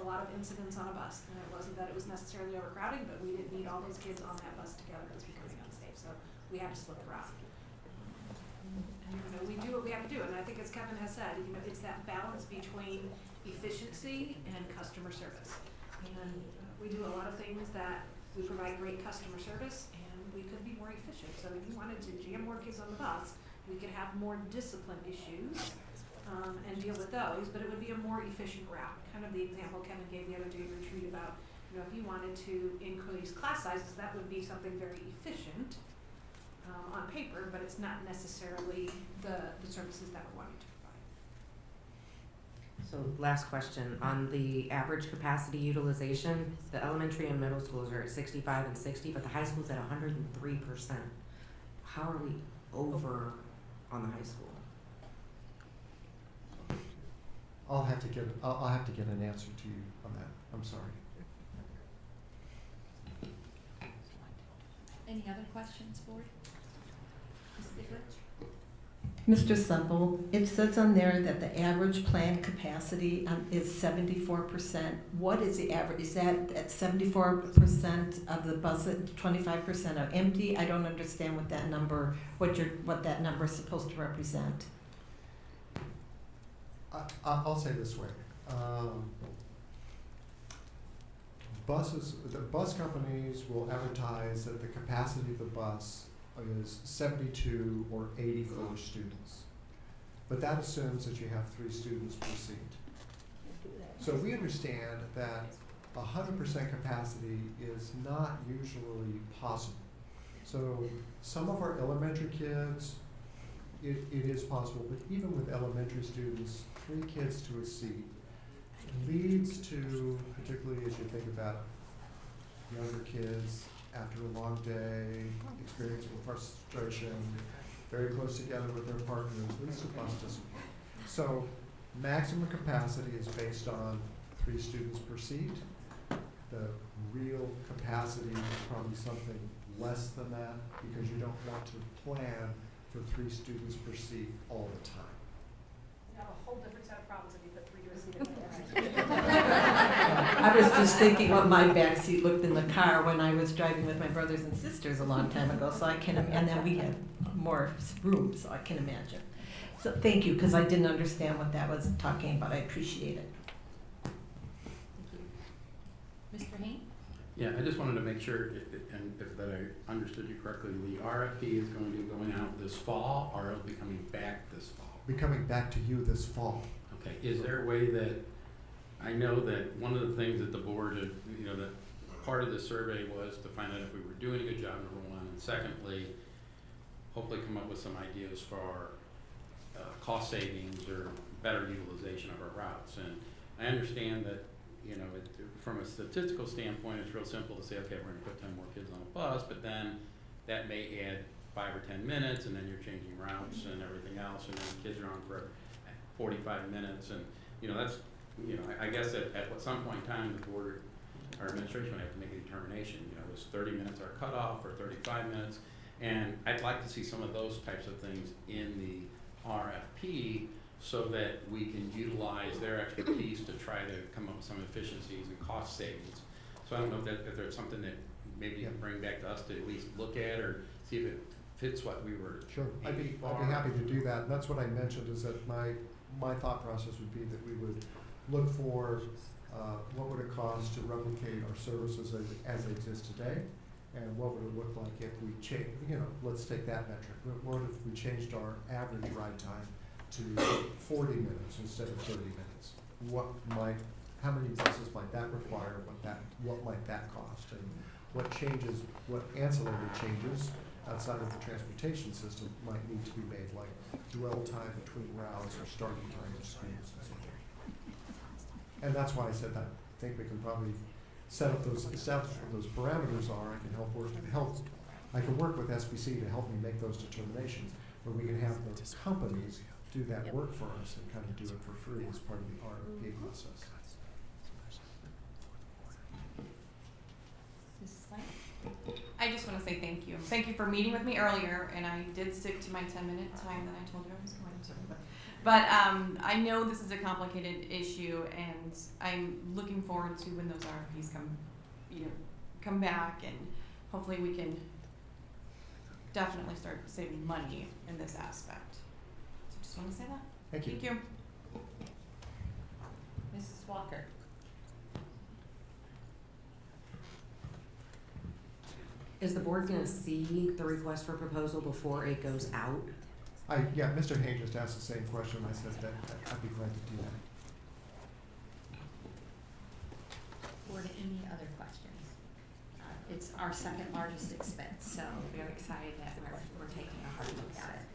a lot of incidents on a bus, and it wasn't that it was necessarily overcrowding, but we didn't need all those kids on that bus together. It was becoming unsafe, so we had to split the route. And we do what we have to do, and I think as Kevin has said, it's that balance between efficiency and customer service. And we do a lot of things that we provide great customer service, and we could be more efficient. So if you wanted to jam more kids on the bus, we could have more discipline issues and deal with those, but it would be a more efficient route. Kind of the example Kevin gave the other day at retreat about, if you wanted to increase class sizes, that would be something very efficient on paper, but it's not necessarily the services that we're wanting to provide. So last question, on the average capacity utilization, the elementary and middle schools are at 65 and 60, but the high school's at 103%. How are we over on the high school? I'll have to get an answer to you on that. I'm sorry. Any other questions, board? Mr. Supple, it says on there that the average planned capacity is 74%. What is the average? Is that at 74% of the buses, 25% are empty? I don't understand what that number, what that number is supposed to represent. I'll say this way. The bus companies will advertise that the capacity of the bus is 72 or 84 students. But that assumes that you have 3 students per seat. So we understand that 100% capacity is not usually possible. So some of our elementary kids, it is possible, but even with elementary students, 3 kids to a seat leads to, particularly as you think about younger kids, after a long day, experiencing frustration, very close together with their partners, leads to bus discipline. So maximum capacity is based on 3 students per seat. The real capacity is probably something less than that because you don't want to plan for 3 students per seat all the time. You have a whole different set of problems if you put 3 to a seat. I was just thinking what my back seat looked in the car when I was driving with my brothers and sisters a long time ago. So and then we had more room, so I can imagine. So thank you, because I didn't understand what that was talking about. I appreciate it. Mr. Hain? Yeah, I just wanted to make sure, and if that I understood you correctly, the RFP is going to be going out this fall, or it'll be coming back this fall? Be coming back to you this fall. Okay, is there a way that, I know that one of the things that the board, that part of the survey was to find out if we were doing a good job, number one, and secondly, hopefully come up with some ideas for cost savings or better utilization of our routes. And I understand that, from a statistical standpoint, it's real simple to say, okay, we're gonna put 10 more kids on a bus, but then that may add 5 or 10 minutes, and then you're changing routes and everything else, and then kids are on for 45 minutes, and, that's, I guess at some point in time, the board, our administration would have to make a determination, was 30 minutes our cutoff, or 35 minutes, and I'd like to see some of those types of things in the RFP, so that we can utilize their expertise to try to come up with some efficiencies and cost savings. So I don't know if there's something that maybe you can bring back to us to at least look at or see if it fits what we were. Sure, I'd be happy to do that. And that's what I mentioned, is that my thought process would be that we would look for what would it cost to replicate our services as they exist today, and what would it look like if we change, let's take that metric. What if we changed our average ride time to 40 minutes instead of 30 minutes? How many buses might that require? What might that cost? And what ancillary changes outside of the transportation system might need to be made, like dwell time between routes or starting time of schools and so forth. And that's why I said that I think we can probably establish what those parameters are. I can work with SBC to help me make those determinations, where we can have the companies do that work for us and kind of do it for free as part of the RFP process. I just want to say thank you. Thank you for meeting with me earlier, and I did stick to my 10-minute time that I told you I was going to. But I know this is a complicated issue, and I'm looking forward to when those RFPs come back, and hopefully we can definitely start saving money in this aspect. So just want to say that. Thank you. Thank you. Mrs. Walker. Is the board going to see the request for proposal before it goes out? Yeah, Mr. Haynes just asked the same question. I said that I'd be glad to do that. Board, any other questions? It's our second largest expense, so very excited that we're taking a hard look at it.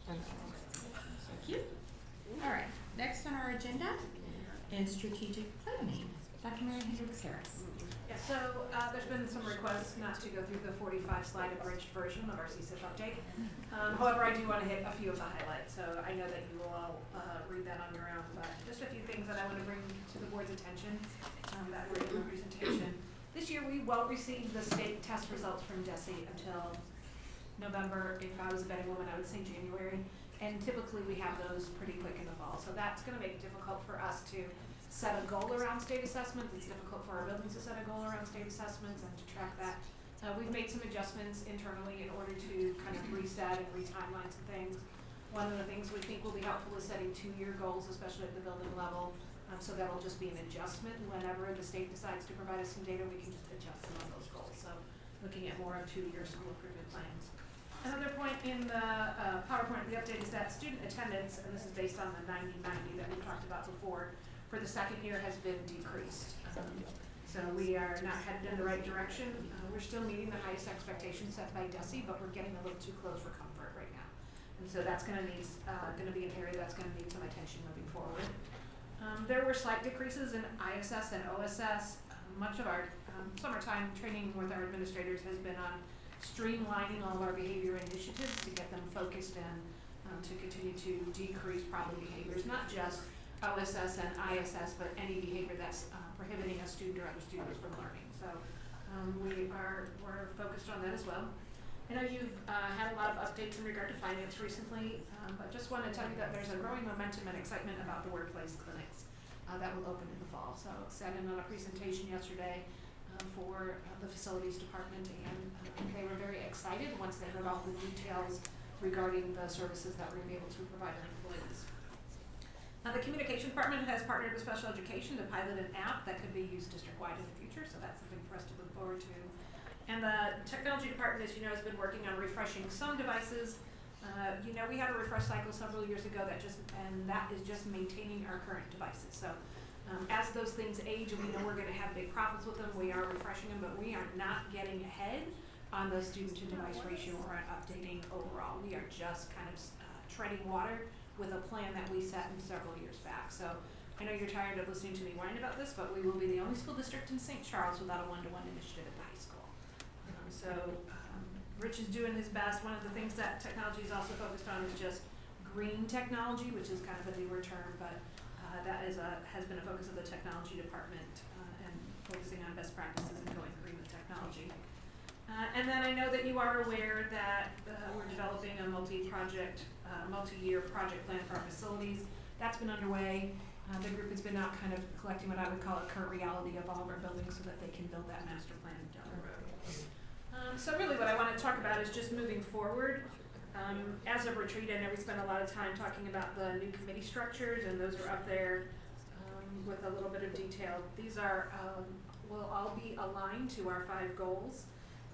Thank you. All right, next on our agenda is strategic planning. Dr. Mary Hendricks Harris. Yeah, so there's been some requests not to go through the 45-slide abridged version of our CSIP update. However, I do want to hit a few of the highlights, so I know that you will all read that on your own, but just a few things that I want to bring to the board's attention that were in the presentation. This year, we won't receive the state test results from DESE until November. If I was a betting woman, I would say January, and typically we have those pretty quick in the fall, so that's going to make it difficult for us to set a goal around state assessments. It's difficult for our buildings to set a goal around state assessments and to track that. We've made some adjustments internally in order to kind of reset and re-timeline some things. One of the things we think will be helpful is setting 2-year goals, especially at the building level. So that'll just be an adjustment. Whenever the state decides to provide us some data, we can just adjust some of those goals. So looking at more of 2-year school improvement plans. Another point in the PowerPoint, the update is that student attendance, and this is based on the 90-90 that we talked about before, for the second year has been decreased. So we are not headed in the right direction. We're still meeting the highest expectations set by DESE, but we're getting a little too close for comfort right now. And so that's going to be an area that's going to need some attention moving forward. There were slight decreases in ISS and OSS. Much of our summertime training with our administrators has been on streamlining all of our behavior initiatives to get them focused and to continue to decrease problem behaviors, not just OSS and ISS, but any behavior that's prohibiting a student or other students from learning. So we're focused on that as well. I know you've had a lot of updates in regard to finance recently, but just want to tell you that there's a growing momentum and excitement about the workplace clinics that will open in the fall. So I sat in on a presentation yesterday for the facilities department, and they were very excited once they heard all the details regarding the services that we're going to be able to provide our employees. Now, the communication department has partnered with special education to pilot an app that could be used district-wide in the future, so that's something for us to look forward to. And the technology department, as you know, has been working on refreshing some devices. We had a refresh cycle several years ago that is just maintaining our current devices. So as those things age and we know we're going to have big problems with them, we are refreshing them, but we are not getting ahead on the student-to-device ratio or updating overall. We are just kind of treading water with a plan that we set several years back. So I know you're tired of listening to me whine about this, but we will be the only school district in St. Charles without a one-to-one initiative at the high school. Rich is doing his best. One of the things that technology is also focused on is just green technology, which is kind of a newer term, but that has been a focus of the technology department and focusing on best practices and going green with technology. And then I know that you are aware that we're developing a multi-year project plan for our facilities. That's been underway. The group has been out kind of collecting what I would call a current reality of all of our buildings so that they can build that master plan down the road. So really what I want to talk about is just moving forward. As of retreat, I know we spent a lot of time talking about the new committee structures, and those are up there with a little bit of detail. These will all be aligned to our 5 goals.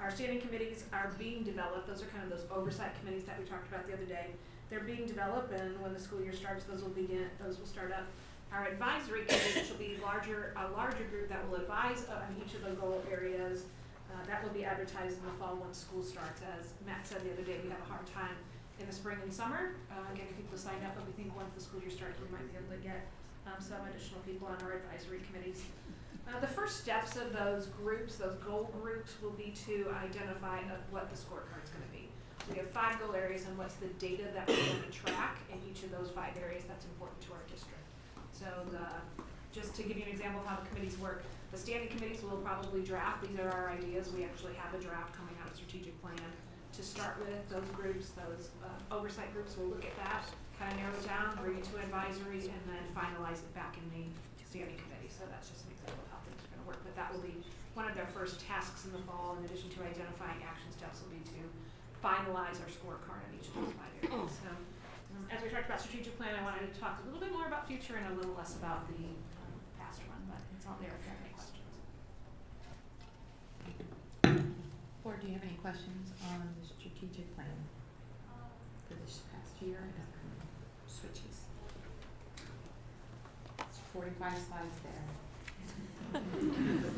Our standing committees are being developed. Those are kind of those oversight committees that we talked about the other day. They're being developed, and when the school year starts, those will start up. Our advisory committee, which will be a larger group that will advise on each of the goal areas. That will be advertised in the fall once school starts. As Matt said the other day, we have a hard time in the spring and summer getting people signed up, but we think once the school year starts, we might be able to get some additional people on our advisory committees. The first steps of those groups, those goal groups, will be to identify what the scorecard's going to be. We have 5 goal areas and what's the data that we're going to track in each of those 5 areas that's important to our district. So just to give you an example of how the committees work, the standing committees will probably draft. These are our ideas. We actually have a draft coming out of strategic plan to start with. Those groups, those oversight groups will look at that, kind of narrow it down, bring it to advisory, and then finalize it back in the standing committee. So that's just an example of how things are going to work. But that will be one of their first tasks in the fall, in addition to identifying action steps, will be to finalize our scorecard on each of those 5 areas. So as we talked about strategic plan, I wanted to talk a little bit more about future and a little less about the past one, but it's all there if you have any questions. Board, do you have any questions on the strategic plan for this past year and upcoming switches? It's 45 slides there.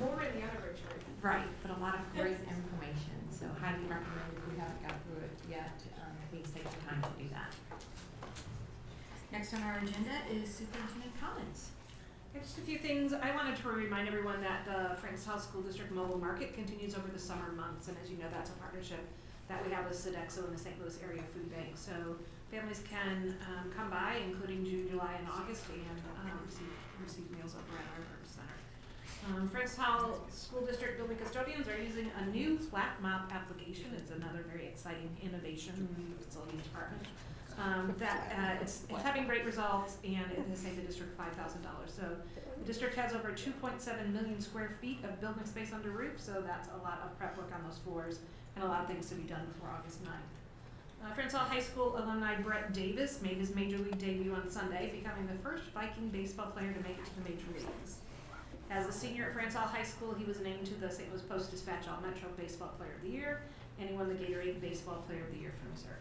More in the other retreat. Right, but a lot of great information, so highly recommend if you haven't got through it yet, please take the time to do that. Next on our agenda is superintendent comments. Just a few things. I wanted to remind everyone that the Francis Hall School District Mobile Market continues over the summer months, and as you know, that's a partnership that we have with Sodexo and the St. Louis Area Food Bank. So families can come by, including June, July, and August, and receive meals over at our Burger Center. Francis Hall School District building custodians are using a new flat mop application. It's another very exciting innovation in the facilities department. It's having great results, and it has saved the district $5,000. So the district has over 2.7 million square feet of building space under roof, so that's a lot of prep work on those floors and a lot of things to be done before August 9th. Francis Hall High School alumni Brett Davis made his major league debut on Sunday, becoming the first Viking baseball player to make it to the major leagues. As a senior at Francis Hall High School, he was named to the St. Louis Post-Dispatch All-Metro Baseball Player of the Year, and he won the Gatorade Baseball Player of the Year for Missouri.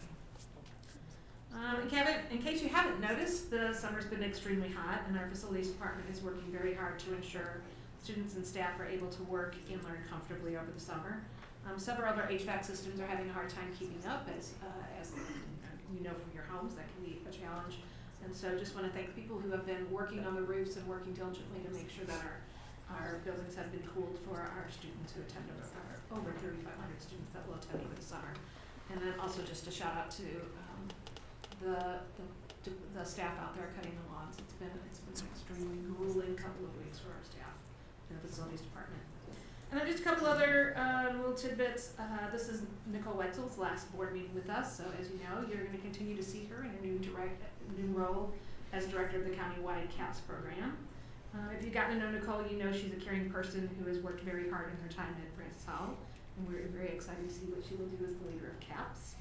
In case you haven't noticed, the summer's been extremely hot, and our facilities department is working very hard to ensure students and staff are able to work and learn comfortably over the summer. Several of our HVAC systems are having a hard time keeping up, as you know from your homes, that can be a challenge. And so just want to thank people who have been working on the roofs and working diligently to make sure that our buildings have been cooled for our students who attend over 3,500 students that will attend over the summer. And then also just a shout out to the staff out there cutting the lawns. It's been an extremely grueling couple of weeks for our staff in the facilities department. And then just a couple other little tidbits. This is Nicole Wetzel's last board meeting with us, so as you know, you're going to continue to see her in her new role as director of the countywide CAPS program. If you've gotten to know Nicole, you know she's a caring person who has worked very hard in her time at Francis Hall, and we're very excited to see what she will do as the leader of CAPS.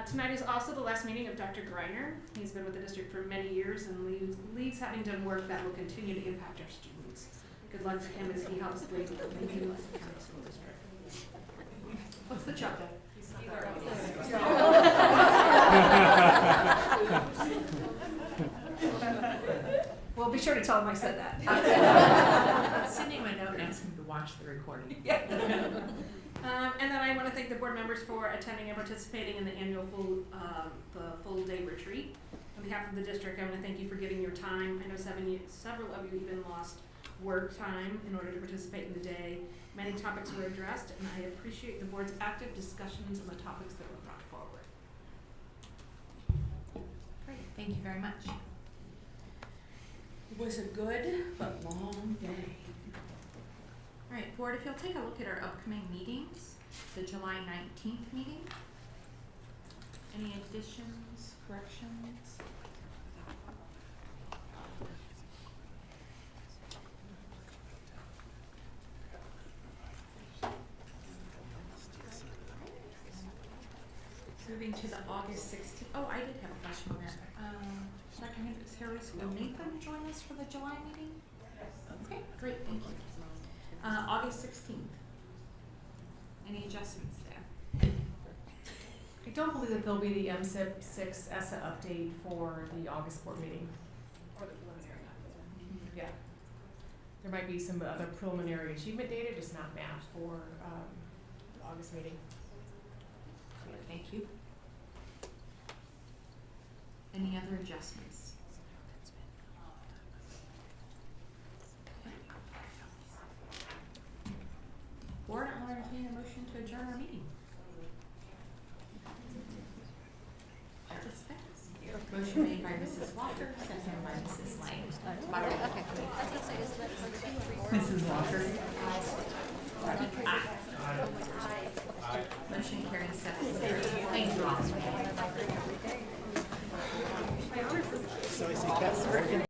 Tonight is also the last meeting of Dr. Greiner. He's been with the district for many years and leaves having done work that will continue to impact our students. Good luck to him as he helps lead the county school district. What's the chuckle? Well, be sure to tell him I said that. Send him a note and ask him to watch the recording. Yeah. And then I want to thank the board members for attending and participating in the annual full day retreat. On behalf of the district, I want to thank you for giving your time. I know several of you even lost work time in order to participate in the day. Many topics were addressed, and I appreciate the board's active discussions on the topics that were brought forward. Great, thank you very much. It was a good but long day. All right, board, if you'll take a look at our upcoming meetings, the July 19th meeting. Any additions, corrections? Moving to the August 16th. Oh, I did have a question on that. Dr. Hendricks Harris, will Nathan join us for the July meeting? Okay, great, thank you. August 16th. Any adjustments there? I don't believe that there'll be the MSIP 6 ESSA update for the August board meeting. Or the preliminary. Yeah. There might be some other preliminary achievement data, just not mapped for the August meeting. Thank you. Any other adjustments? Board, I'll entertain a motion to adjourn our meeting. Motion made by Mrs. Walker, seconded by Mrs. Lang. Mrs. Walker.